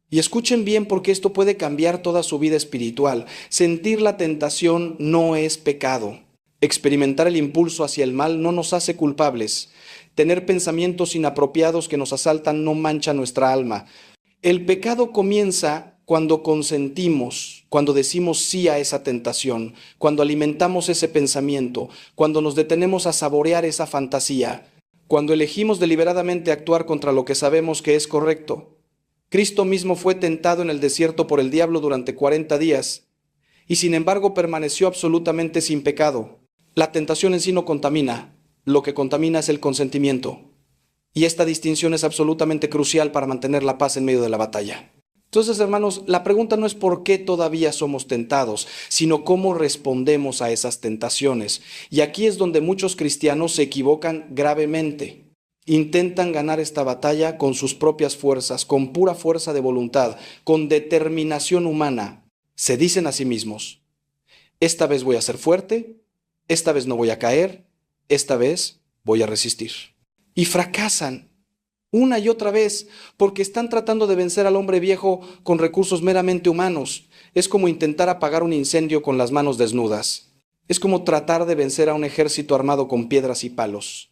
B: Y escuchen bien porque esto puede cambiar toda su vida espiritual. Sentir la tentación no es pecado. Experimentar el impulso hacia el mal no nos hace culpables. Tener pensamientos inapropiados que nos asaltan no mancha nuestra alma. El pecado comienza cuando consentimos, cuando decimos sí a esa tentación, cuando alimentamos ese pensamiento, cuando nos detenemos a saborear esa fantasía, cuando elegimos deliberadamente actuar contra lo que sabemos que es correcto. Cristo mismo fue tentado en el desierto por el diablo durante 40 días y sin embargo permaneció absolutamente sin pecado. La tentación en sí no contamina, lo que contamina es el consentimiento. Y esta distinción es absolutamente crucial para mantener la paz en medio de la batalla. Entonces, hermanos, la pregunta no es por qué todavía somos tentados, sino cómo respondemos a esas tentaciones. Y aquí es donde muchos cristianos se equivocan gravemente. Intentan ganar esta batalla con sus propias fuerzas, con pura fuerza de voluntad, con determinación humana. Se dicen a sí mismos, esta vez voy a ser fuerte, esta vez no voy a caer, esta vez voy a resistir. Y fracasan una y otra vez porque están tratando de vencer al hombre viejo con recursos meramente humanos. Es como intentar apagar un incendio con las manos desnudas. Es como tratar de vencer a un ejército armado con piedras y palos.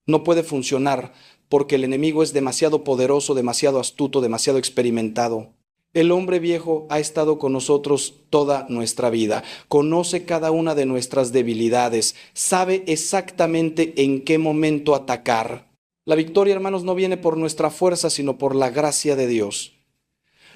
B: No puede funcionar porque el enemigo es demasiado poderoso, demasiado astuto, demasiado experimentado. El hombre viejo ha estado con nosotros toda nuestra vida, conoce cada una de nuestras debilidades, sabe exactamente en qué momento atacar. La victoria, hermanos, no viene por nuestra fuerza, sino por la gracia de Dios.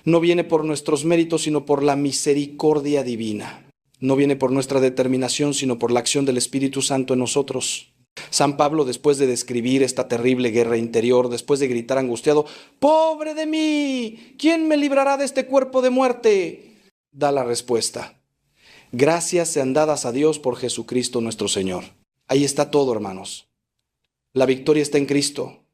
B: No viene por nuestros méritos, sino por la misericordia divina. No viene por nuestra determinación, sino por la acción del Espíritu Santo en nosotros. San Pablo, después de describir esta terrible guerra interior, después de gritar angustiado, ¡pobre de mí! ¿Quién me librará de este cuerpo de muerte? Da la respuesta. Gracias sean dadas a Dios por Jesucristo nuestro Señor. Ahí está todo, hermanos. La victoria está en Cristo,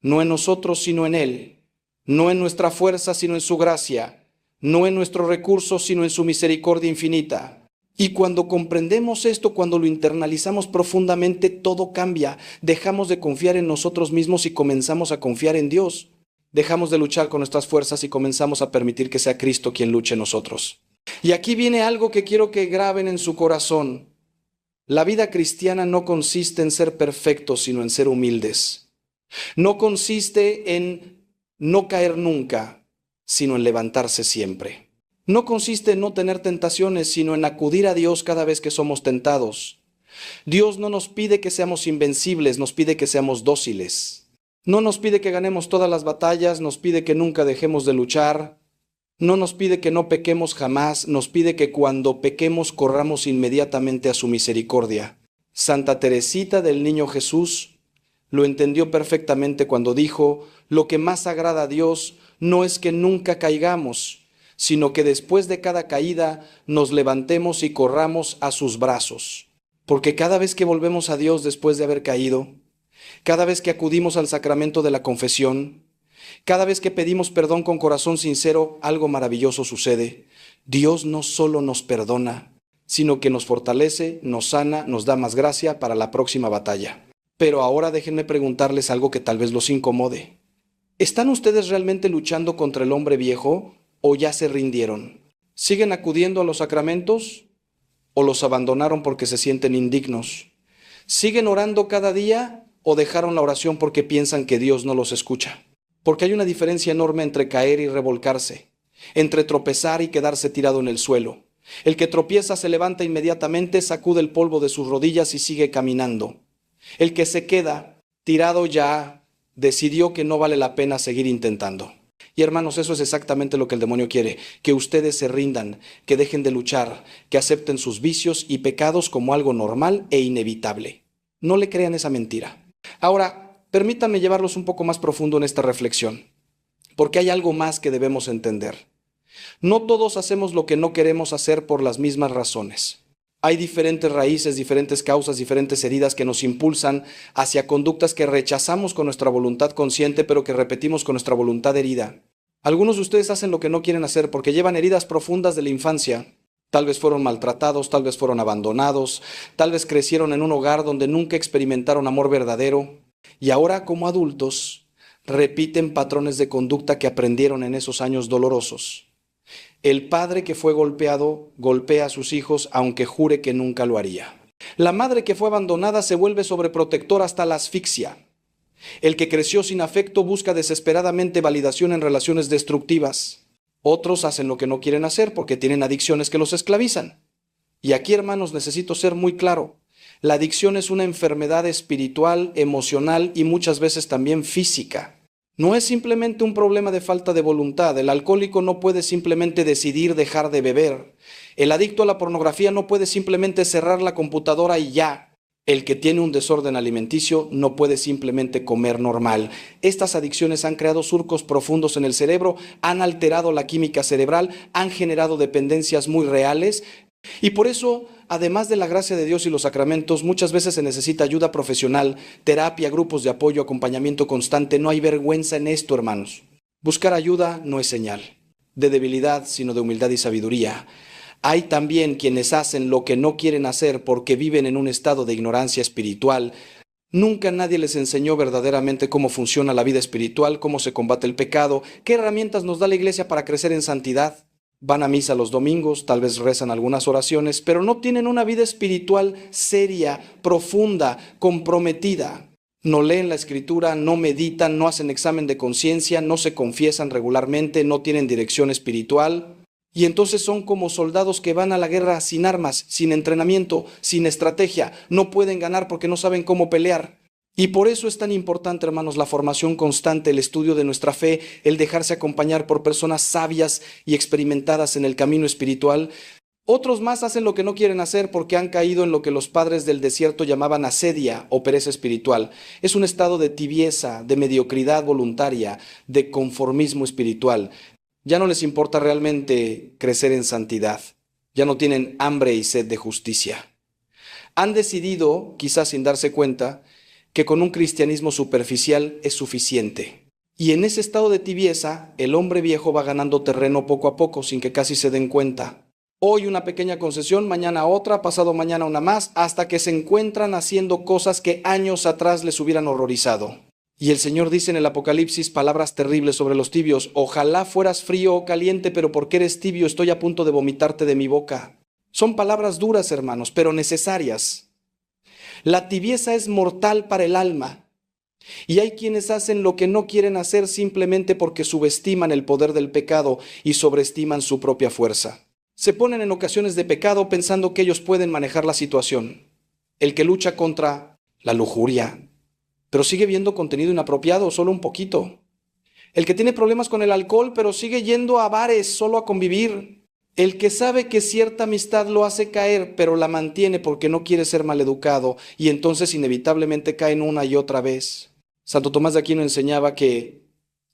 B: no en nosotros, sino en Él. No en nuestra fuerza, sino en su gracia. No en nuestros recursos, sino en su misericordia infinita. Y cuando comprendemos esto, cuando lo internalizamos profundamente, todo cambia. Dejamos de confiar en nosotros mismos y comenzamos a confiar en Dios. Dejamos de luchar con nuestras fuerzas y comenzamos a permitir que sea Cristo quien luche en nosotros. Y aquí viene algo que quiero que graben en su corazón. La vida cristiana no consiste en ser perfectos, sino en ser humildes. No consiste en no caer nunca, sino en levantarse siempre. No consiste en no tener tentaciones, sino en acudir a Dios cada vez que somos tentados. Dios no nos pide que seamos invencibles, nos pide que seamos dóciles. No nos pide que ganemos todas las batallas, nos pide que nunca dejemos de luchar. No nos pide que no pequemos jamás, nos pide que cuando pequemos corramos inmediatamente a su misericordia. Santa Teresita del Niño Jesús lo entendió perfectamente cuando dijo, lo que más agrada a Dios no es que nunca caigamos, sino que después de cada caída nos levantemos y corramos a sus brazos. Porque cada vez que volvemos a Dios después de haber caído, cada vez que acudimos al sacramento de la confesión, cada vez que pedimos perdón con corazón sincero, algo maravilloso sucede. Dios no solo nos perdona, sino que nos fortalece, nos sana, nos da más gracia para la próxima batalla. Pero ahora déjenme preguntarles algo que tal vez los incomode. ¿Están ustedes realmente luchando contra el hombre viejo o ya se rindieron? ¿Siguen acudiendo a los sacramentos o los abandonaron porque se sienten indignos? ¿Siguen orando cada día o dejaron la oración porque piensan que Dios no los escucha? Porque hay una diferencia enorme entre caer y revolcarse, entre tropezar y quedarse tirado en el suelo. El que tropieza se levanta inmediatamente, sacude el polvo de sus rodillas y sigue caminando. El que se queda tirado ya decidió que no vale la pena seguir intentando. Y hermanos, eso es exactamente lo que el demonio quiere, que ustedes se rindan, que dejen de luchar, que acepten sus vicios y pecados como algo normal e inevitable. No le crean esa mentira. Ahora, permítanme llevarlos un poco más profundo en esta reflexión, porque hay algo más que debemos entender. No todos hacemos lo que no queremos hacer por las mismas razones. Hay diferentes raíces, diferentes causas, diferentes heridas que nos impulsan hacia conductas que rechazamos con nuestra voluntad consciente, pero que repetimos con nuestra voluntad herida. Algunos de ustedes hacen lo que no quieren hacer porque llevan heridas profundas de la infancia. Tal vez fueron maltratados, tal vez fueron abandonados, tal vez crecieron en un hogar donde nunca experimentaron amor verdadero. Y ahora, como adultos, repiten patrones de conducta que aprendieron en esos años dolorosos. El padre que fue golpeado golpea a sus hijos aunque jure que nunca lo haría. La madre que fue abandonada se vuelve sobreprotectora hasta la asfixia. El que creció sin afecto busca desesperadamente validación en relaciones destructivas. Otros hacen lo que no quieren hacer porque tienen adicciones que los esclavizan. Y aquí, hermanos, necesito ser muy claro. La adicción es una enfermedad espiritual, emocional y muchas veces también física. No es simplemente un problema de falta de voluntad. El alcohólico no puede simplemente decidir dejar de beber. El adicto a la pornografía no puede simplemente cerrar la computadora y ya. El que tiene un desorden alimenticio no puede simplemente comer normal. Estas adicciones han creado surcos profundos en el cerebro, han alterado la química cerebral, han generado dependencias muy reales. Y por eso, además de la gracia de Dios y los sacramentos, muchas veces se necesita ayuda profesional, terapia, grupos de apoyo, acompañamiento constante. No hay vergüenza en esto, hermanos. Buscar ayuda no es señal de debilidad, sino de humildad y sabiduría. Hay también quienes hacen lo que no quieren hacer porque viven en un estado de ignorancia espiritual. Nunca nadie les enseñó verdaderamente cómo funciona la vida espiritual, cómo se combate el pecado, qué herramientas nos da la iglesia para crecer en santidad. Van a misa los domingos, tal vez rezan algunas oraciones, pero no tienen una vida espiritual seria, profunda, comprometida. No leen la escritura, no meditan, no hacen examen de conciencia, no se confiesan regularmente, no tienen dirección espiritual. Y entonces son como soldados que van a la guerra sin armas, sin entrenamiento, sin estrategia. No pueden ganar porque no saben cómo pelear. Y por eso es tan importante, hermanos, la formación constante, el estudio de nuestra fe, el dejarse acompañar por personas sabias y experimentadas en el camino espiritual. Otros más hacen lo que no quieren hacer porque han caído en lo que los padres del desierto llamaban asedia o pereza espiritual. Es un estado de tibieza, de mediocridad voluntaria, de conformismo espiritual. Ya no les importa realmente crecer en santidad. Ya no tienen hambre y sed de justicia. Han decidido, quizás sin darse cuenta, que con un cristianismo superficial es suficiente. Y en ese estado de tibieza, el hombre viejo va ganando terreno poco a poco sin que casi se den cuenta. Hoy una pequeña concesión, mañana otra, pasado mañana una más, hasta que se encuentran haciendo cosas que años atrás les hubieran horrorizado. Y el Señor dice en el Apocalipsis palabras terribles sobre los tibios. Ojalá fueras frío o caliente, pero porque eres tibio estoy a punto de vomitarte de mi boca. Son palabras duras, hermanos, pero necesarias. La tibieza es mortal para el alma. Y hay quienes hacen lo que no quieren hacer simplemente porque subestiman el poder del pecado y sobreestiman su propia fuerza. Se ponen en ocasiones de pecado pensando que ellos pueden manejar la situación. El que lucha contra la lujuria, pero sigue viendo contenido inapropiado solo un poquito. El que tiene problemas con el alcohol, pero sigue yendo a bares solo a convivir. El que sabe que cierta amistad lo hace caer, pero la mantiene porque no quiere ser maleducado y entonces inevitablemente caen una y otra vez. Santo Tomás de Aquino enseñaba que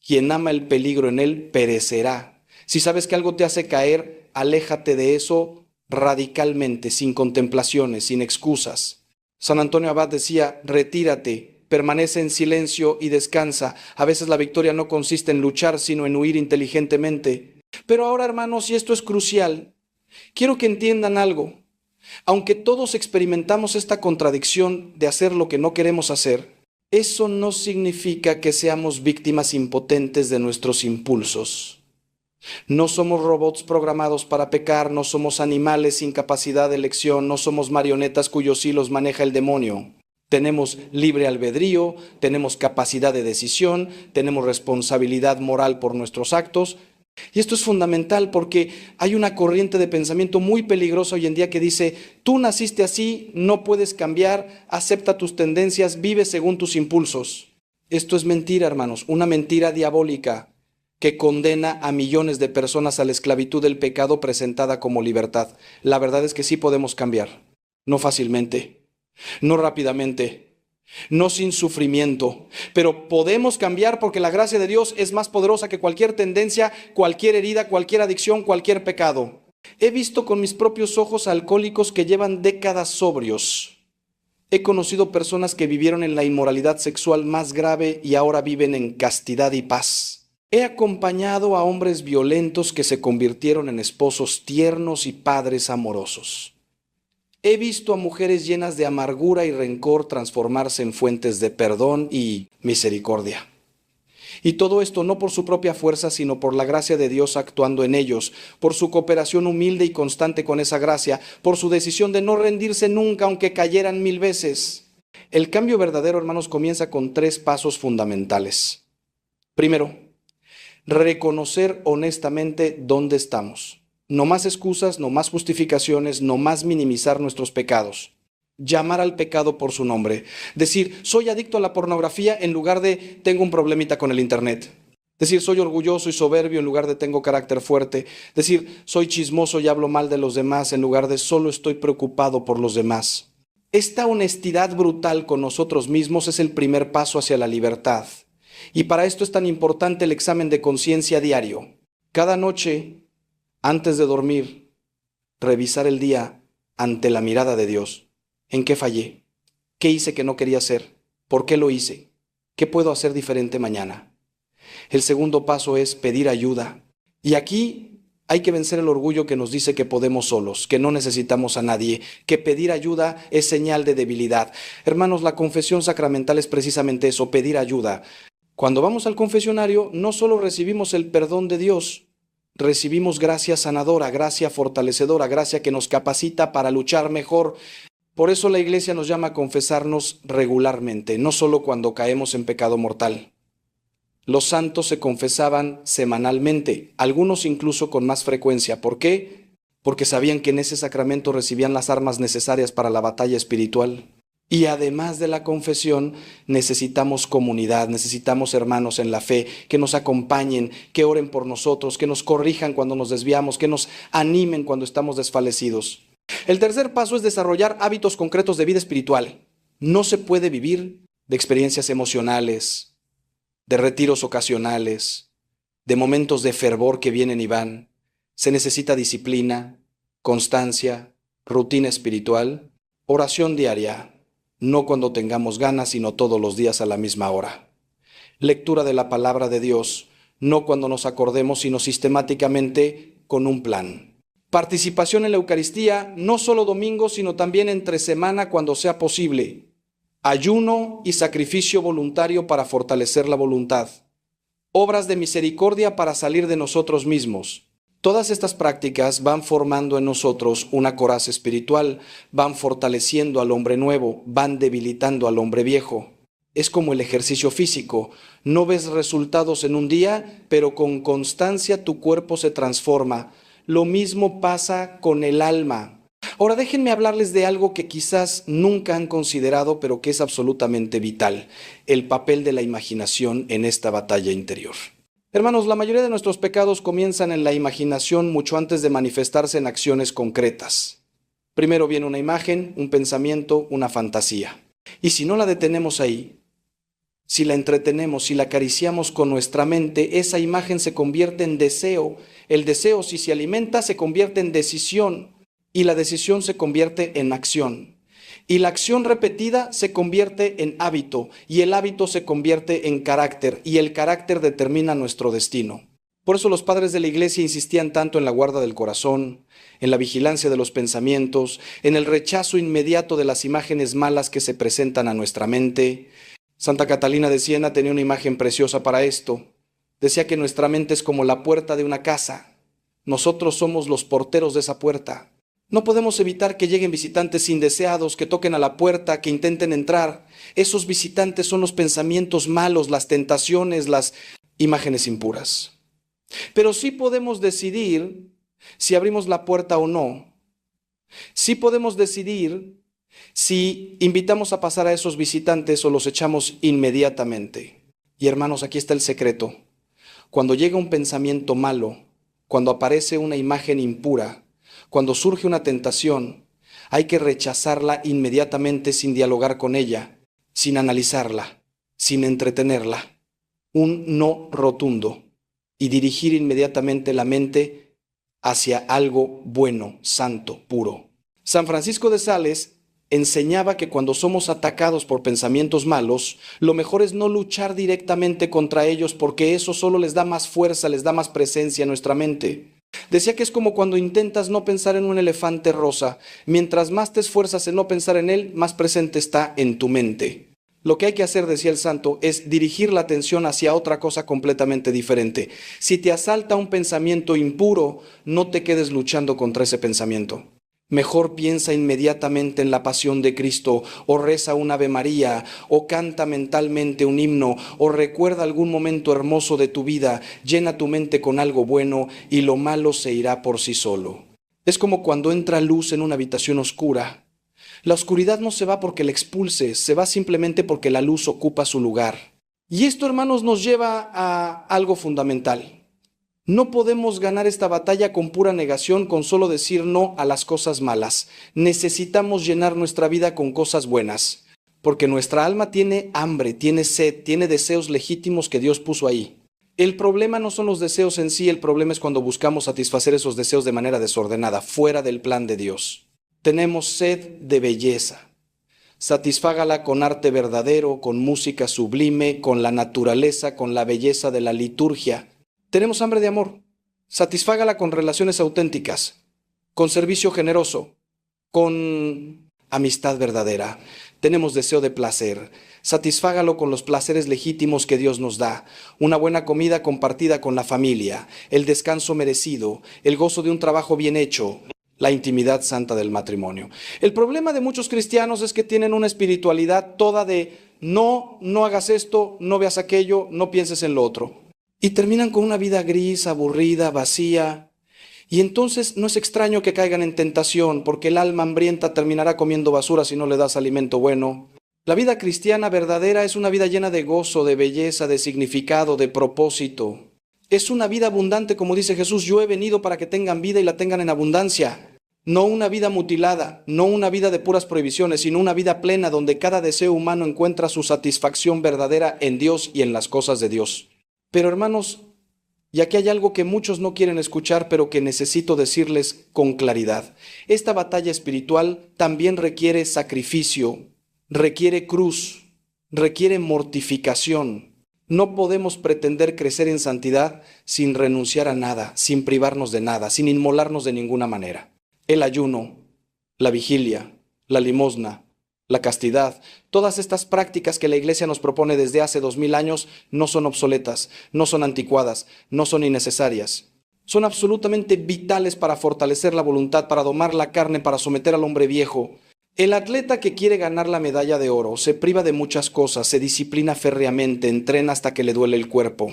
B: quien ama el peligro en él perecerá. Si sabes que algo te hace caer, aléjate de eso radicalmente, sin contemplaciones, sin excusas. San Antonio Abad decía, retírate, permanece en silencio y descansa. A veces la victoria no consiste en luchar, sino en huir inteligentemente. Pero ahora, hermanos, y esto es crucial, quiero que entiendan algo. Aunque todos experimentamos esta contradicción de hacer lo que no queremos hacer, eso no significa que seamos víctimas impotentes de nuestros impulsos. No somos robots programados para pecar, no somos animales sin capacidad de elección, no somos marionetas cuyos hilos maneja el demonio. Tenemos libre albedrío, tenemos capacidad de decisión, tenemos responsabilidad moral por nuestros actos. Y esto es fundamental porque hay una corriente de pensamiento muy peligrosa hoy en día que dice, tú naciste así, no puedes cambiar, acepta tus tendencias, vive según tus impulsos. Esto es mentira, hermanos, una mentira diabólica que condena a millones de personas a la esclavitud del pecado presentada como libertad. La verdad es que sí podemos cambiar, no fácilmente, no rápidamente, no sin sufrimiento, pero podemos cambiar porque la gracia de Dios es más poderosa que cualquier tendencia, cualquier herida, cualquier adicción, cualquier pecado. He visto con mis propios ojos alcohólicos que llevan décadas sobrios. He conocido personas que vivieron en la inmoralidad sexual más grave y ahora viven en castidad y paz. He acompañado a hombres violentos que se convirtieron en esposos tiernos y padres amorosos. He visto a mujeres llenas de amargura y rencor transformarse en fuentes de perdón y misericordia. Y todo esto no por su propia fuerza, sino por la gracia de Dios actuando en ellos, por su cooperación humilde y constante con esa gracia, por su decisión de no rendirse nunca aunque cayeran 1000 veces. El cambio verdadero, hermanos, comienza con 3 pasos fundamentales. Primero, reconocer honestamente dónde estamos. No más excusas, no más justificaciones, no más minimizar nuestros pecados. Llamar al pecado por su nombre. Decir, soy adicto a la pornografía en lugar de tengo un problemita con el internet. Decir, soy orgulloso y soberbio en lugar de tengo carácter fuerte. Decir, soy chismoso y hablo mal de los demás en lugar de solo estoy preocupado por los demás. Esta honestidad brutal con nosotros mismos es el primer paso hacia la libertad. Y para esto es tan importante el examen de conciencia diario. Cada noche, antes de dormir, revisar el día ante la mirada de Dios. ¿En qué fallé? ¿Qué hice que no quería hacer? ¿Por qué lo hice? ¿Qué puedo hacer diferente mañana? El segundo paso es pedir ayuda. Y aquí hay que vencer el orgullo que nos dice que podemos solos, que no necesitamos a nadie, que pedir ayuda es señal de debilidad. Hermanos, la confesión sacramental es precisamente eso, pedir ayuda. Cuando vamos al confesionario, no solo recibimos el perdón de Dios, recibimos gracia sanadora, gracia fortalecedora, gracia que nos capacita para luchar mejor. Por eso la Iglesia nos llama a confesarnos regularmente, no solo cuando caemos en pecado mortal. Los santos se confesaban semanalmente, algunos incluso con más frecuencia. ¿Por qué? Porque sabían que en ese sacramento recibían las armas necesarias para la batalla espiritual. Y además de la confesión, necesitamos comunidad, necesitamos hermanos en la fe, que nos acompañen, que oren por nosotros, que nos corrijan cuando nos desviamos, que nos animen cuando estamos desfallecidos. El tercer paso es desarrollar hábitos concretos de vida espiritual. No se puede vivir de experiencias emocionales, de retiros ocasionales, de momentos de fervor que vienen y van. Se necesita disciplina, constancia, rutina espiritual, oración diaria. No cuando tengamos ganas, sino todos los días a la misma hora. Lectura de la palabra de Dios, no cuando nos acordemos, sino sistemáticamente con un plan. Participación en la Eucaristía, no solo domingo, sino también entre semana cuando sea posible. Ayuno y sacrificio voluntario para fortalecer la voluntad. Obras de misericordia para salir de nosotros mismos. Todas estas prácticas van formando en nosotros una coraza espiritual, van fortaleciendo al hombre nuevo, van debilitando al hombre viejo. Es como el ejercicio físico. No ves resultados en un día, pero con constancia tu cuerpo se transforma. Lo mismo pasa con el alma. Ahora déjenme hablarles de algo que quizás nunca han considerado, pero que es absolutamente vital: el papel de la imaginación en esta batalla interior. Hermanos, la mayoría de nuestros pecados comienzan en la imaginación mucho antes de manifestarse en acciones concretas. Primero viene una imagen, un pensamiento, una fantasía. Y si no la detenemos ahí, si la entretenemos, si la acariciamos con nuestra mente, esa imagen se convierte en deseo. El deseo, si se alimenta, se convierte en decisión. Y la decisión se convierte en acción. Y la acción repetida se convierte en hábito, y el hábito se convierte en carácter, y el carácter determina nuestro destino. Por eso los padres de la Iglesia insistían tanto en la guarda del corazón, en la vigilancia de los pensamientos, en el rechazo inmediato de las imágenes malas que se presentan a nuestra mente. Santa Catalina de Siena tenía una imagen preciosa para esto. Decía que nuestra mente es como la puerta de una casa. Nosotros somos los porteros de esa puerta. No podemos evitar que lleguen visitantes indeseados, que toquen a la puerta, que intenten entrar. Esos visitantes son los pensamientos malos, las tentaciones, las imágenes impuras. Pero sí podemos decidir si abrimos la puerta o no. Sí podemos decidir si invitamos a pasar a esos visitantes o los echamos inmediatamente. Y hermanos, aquí está el secreto. Cuando llega un pensamiento malo, cuando aparece una imagen impura, cuando surge una tentación, hay que rechazarla inmediatamente sin dialogar con ella, sin analizarla, sin entretenerla. Un no rotundo y dirigir inmediatamente la mente hacia algo bueno, santo, puro. San Francisco de Sales enseñaba que cuando somos atacados por pensamientos malos, lo mejor es no luchar directamente contra ellos porque eso solo les da más fuerza, les da más presencia a nuestra mente. Decía que es como cuando intentas no pensar en un elefante rosa. Mientras más te esfuerzas en no pensar en él, más presente está en tu mente. Lo que hay que hacer, decía el santo, es dirigir la atención hacia otra cosa completamente diferente. Si te asalta un pensamiento impuro, no te quedes luchando contra ese pensamiento. Mejor piensa inmediatamente en la pasión de Cristo, o reza un Ave María, o canta mentalmente un himno, o recuerda algún momento hermoso de tu vida, llena tu mente con algo bueno y lo malo se irá por sí solo. Es como cuando entra luz en una habitación oscura. La oscuridad no se va porque la expulses, se va simplemente porque la luz ocupa su lugar. Y esto, hermanos, nos lleva a algo fundamental. No podemos ganar esta batalla con pura negación, con solo decir no a las cosas malas. Necesitamos llenar nuestra vida con cosas buenas, porque nuestra alma tiene hambre, tiene sed, tiene deseos legítimos que Dios puso ahí. El problema no son los deseos en sí, el problema es cuando buscamos satisfacer esos deseos de manera desordenada, fuera del plan de Dios. Tenemos sed de belleza. Satisfágala con arte verdadero, con música sublime, con la naturaleza, con la belleza de la liturgia. Tenemos hambre de amor. Satisfágala con relaciones auténticas, con servicio generoso, con amistad verdadera. Tenemos deseo de placer. Satisfágalo con los placeres legítimos que Dios nos da. Una buena comida compartida con la familia, el descanso merecido, el gozo de un trabajo bien hecho, la intimidad santa del matrimonio. El problema de muchos cristianos es que tienen una espiritualidad toda de no hagas esto, no veas aquello, no pienses en lo otro. Y terminan con una vida gris, aburrida, vacía. Y entonces no es extraño que caigan en tentación, porque el alma hambrienta terminará comiendo basura si no le das alimento bueno. La vida cristiana verdadera es una vida llena de gozo, de belleza, de significado, de propósito. Es una vida abundante, como dice Jesús, yo he venido para que tengan vida y la tengan en abundancia. No una vida mutilada, no una vida de puras prohibiciones, sino una vida plena donde cada deseo humano encuentra su satisfacción verdadera en Dios y en las cosas de Dios. Pero hermanos, y aquí hay algo que muchos no quieren escuchar, pero que necesito decirles con claridad. Esta batalla espiritual también requiere sacrificio, requiere cruz, requiere mortificación. No podemos pretender crecer en santidad sin renunciar a nada, sin privarnos de nada, sin inmolarnos de ninguna manera. El ayuno, la vigilia, la limosna, la castidad, todas estas prácticas que la Iglesia nos propone desde hace 2000 años no son obsoletas, no son anticuadas, no son innecesarias. Son absolutamente vitales para fortalecer la voluntad, para domar la carne, para someter al hombre viejo. El atleta que quiere ganar la medalla de oro se priva de muchas cosas, se disciplina férreamente, entrena hasta que le duele el cuerpo.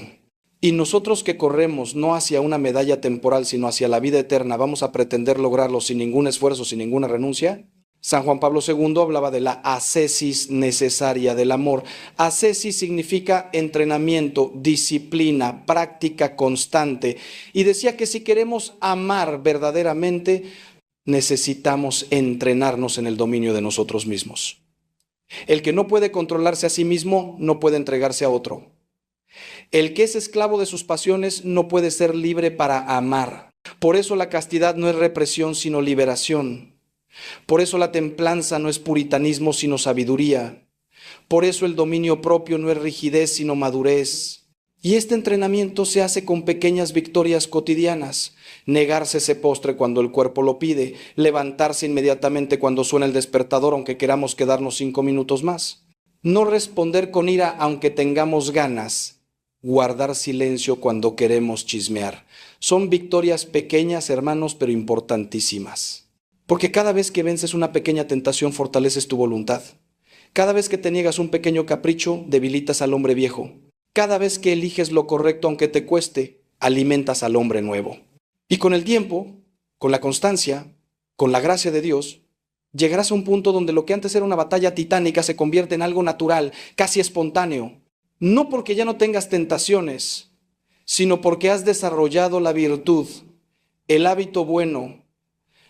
B: Y nosotros que corremos no hacia una medalla temporal, sino hacia la vida eterna, ¿vamos a pretender lograrlo sin ningún esfuerzo, sin ninguna renuncia? San Juan Pablo II hablaba de la ascesis necesaria del amor. Ascesis significa entrenamiento, disciplina, práctica constante. Y decía que si queremos amar verdaderamente, necesitamos entrenarnos en el dominio de nosotros mismos. El que no puede controlarse a sí mismo no puede entregarse a otro. El que es esclavo de sus pasiones no puede ser libre para amar. Por eso la castidad no es represión, sino liberación. Por eso la templanza no es puritanismo, sino sabiduría. Por eso el dominio propio no es rigidez, sino madurez. Y este entrenamiento se hace con pequeñas victorias cotidianas. Negarse ese postre cuando el cuerpo lo pide. Levantarse inmediatamente cuando suena el despertador, aunque queramos quedarnos 5 minutos más. No responder con ira aunque tengamos ganas. Guardar silencio cuando queremos chismear. Son victorias pequeñas, hermanos, pero importantísimas. Porque cada vez que vences una pequeña tentación, fortaleces tu voluntad. Cada vez que te niegas un pequeño capricho, debilitas al hombre viejo. Cada vez que eliges lo correcto aunque te cueste, alimentas al hombre nuevo. Y con el tiempo, con la constancia, con la gracia de Dios, llegarás a un punto donde lo que antes era una batalla titánica se convierte en algo natural, casi espontáneo. No porque ya no tengas tentaciones, sino porque has desarrollado la virtud, el hábito bueno,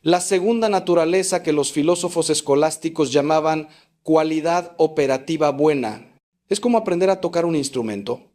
B: la segunda naturaleza que los filósofos escolásticos llamaban cualidad operativa buena. Es como aprender a tocar un instrumento.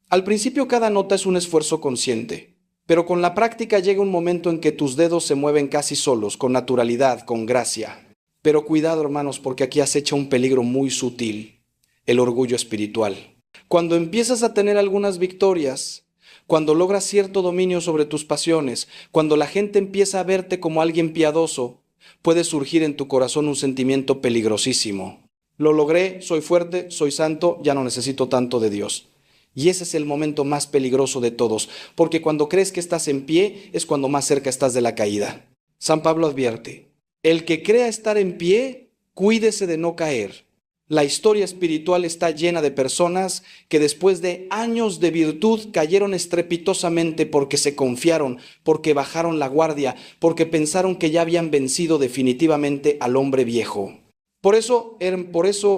B: Al principio cada nota es un esfuerzo consciente, pero con la práctica llega un momento en que tus dedos se mueven casi solos, con naturalidad, con gracia. Pero cuidado, hermanos, porque aquí acecha un peligro muy sutil, el orgullo espiritual. Cuando empiezas a tener algunas victorias, cuando logras cierto dominio sobre tus pasiones, cuando la gente empieza a verte como alguien piadoso, puede surgir en tu corazón un sentimiento peligrosísimo. Lo logré, soy fuerte, soy santo, ya no necesito tanto de Dios. Y ese es el momento más peligroso de todos, porque cuando crees que estás en pie es cuando más cerca estás de la caída. San Pablo advierte, el que crea estar en pie, cuídese de no caer. La historia espiritual está llena de personas que después de años de virtud cayeron estrepitosamente porque se confiaron, porque bajaron la guardia, porque pensaron que ya habían vencido definitivamente al hombre viejo. Por eso,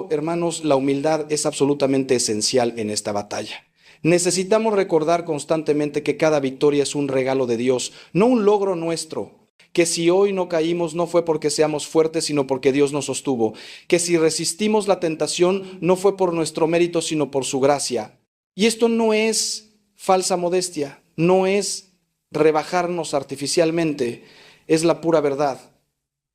B: hermanos, la humildad es absolutamente esencial en esta batalla. Necesitamos recordar constantemente que cada victoria es un regalo de Dios, no un logro nuestro. Que si hoy no caímos no fue porque seamos fuertes, sino porque Dios nos sostuvo. Que si resistimos la tentación no fue por nuestro mérito, sino por su gracia. Y esto no es falsa modestia, no es rebajarnos artificialmente, es la pura verdad.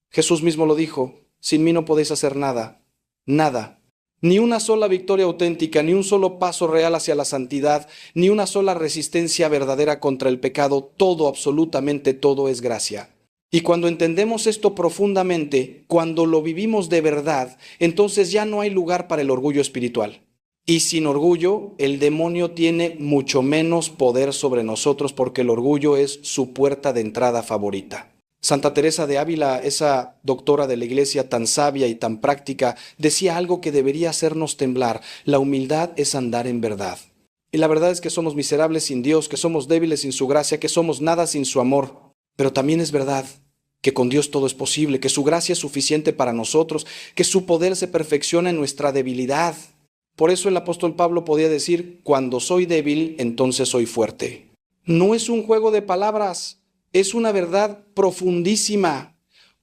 B: Jesús mismo lo dijo, sin mí no podéis hacer nada, nada. Ni una sola victoria auténtica, ni un solo paso real hacia la santidad, ni una sola resistencia verdadera contra el pecado, todo, absolutamente todo es gracia. Y cuando entendemos esto profundamente, cuando lo vivimos de verdad, entonces ya no hay lugar para el orgullo espiritual. Y sin orgullo, el demonio tiene mucho menos poder sobre nosotros porque el orgullo es su puerta de entrada favorita. Santa Teresa de Ávila, esa doctora de la iglesia tan sabia y tan práctica, decía algo que debería hacernos temblar. La humildad es andar en verdad. Y la verdad es que somos miserables sin Dios, que somos débiles sin su gracia, que somos nada sin su amor. Pero también es verdad que con Dios todo es posible, que su gracia es suficiente para nosotros, que su poder se perfecciona en nuestra debilidad. Por eso el apóstol Pablo podía decir, cuando soy débil, entonces soy fuerte. No es un juego de palabras, es una verdad profundísima.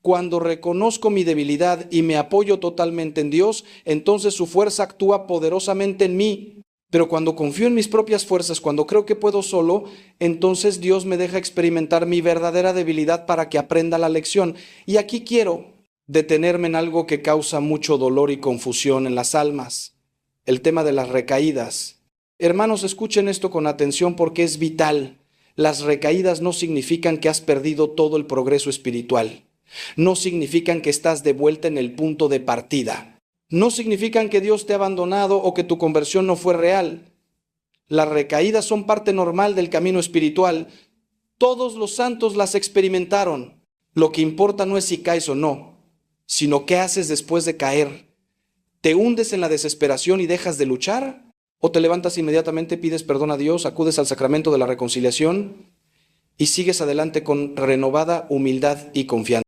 B: Cuando reconozco mi debilidad y me apoyo totalmente en Dios, entonces su fuerza actúa poderosamente en mí. Pero cuando confío en mis propias fuerzas, cuando creo que puedo solo, entonces Dios me deja experimentar mi verdadera debilidad para que aprenda la lección. Y aquí quiero detenerme en algo que causa mucho dolor y confusión en las almas, el tema de las recaídas. Hermanos, escuchen esto con atención porque es vital. Las recaídas no significan que has perdido todo el progreso espiritual. No significan que estás de vuelta en el punto de partida. No significan que Dios te ha abandonado o que tu conversión no fue real. Las recaídas son parte normal del camino espiritual. Todos los santos las experimentaron. Lo que importa no es si caes o no, sino qué haces después de caer. ¿Te hundes en la desesperación y dejas de luchar? ¿O te levantas inmediatamente, pides perdón a Dios, acudes al sacramento de la reconciliación y sigues adelante con renovada humildad y confianza?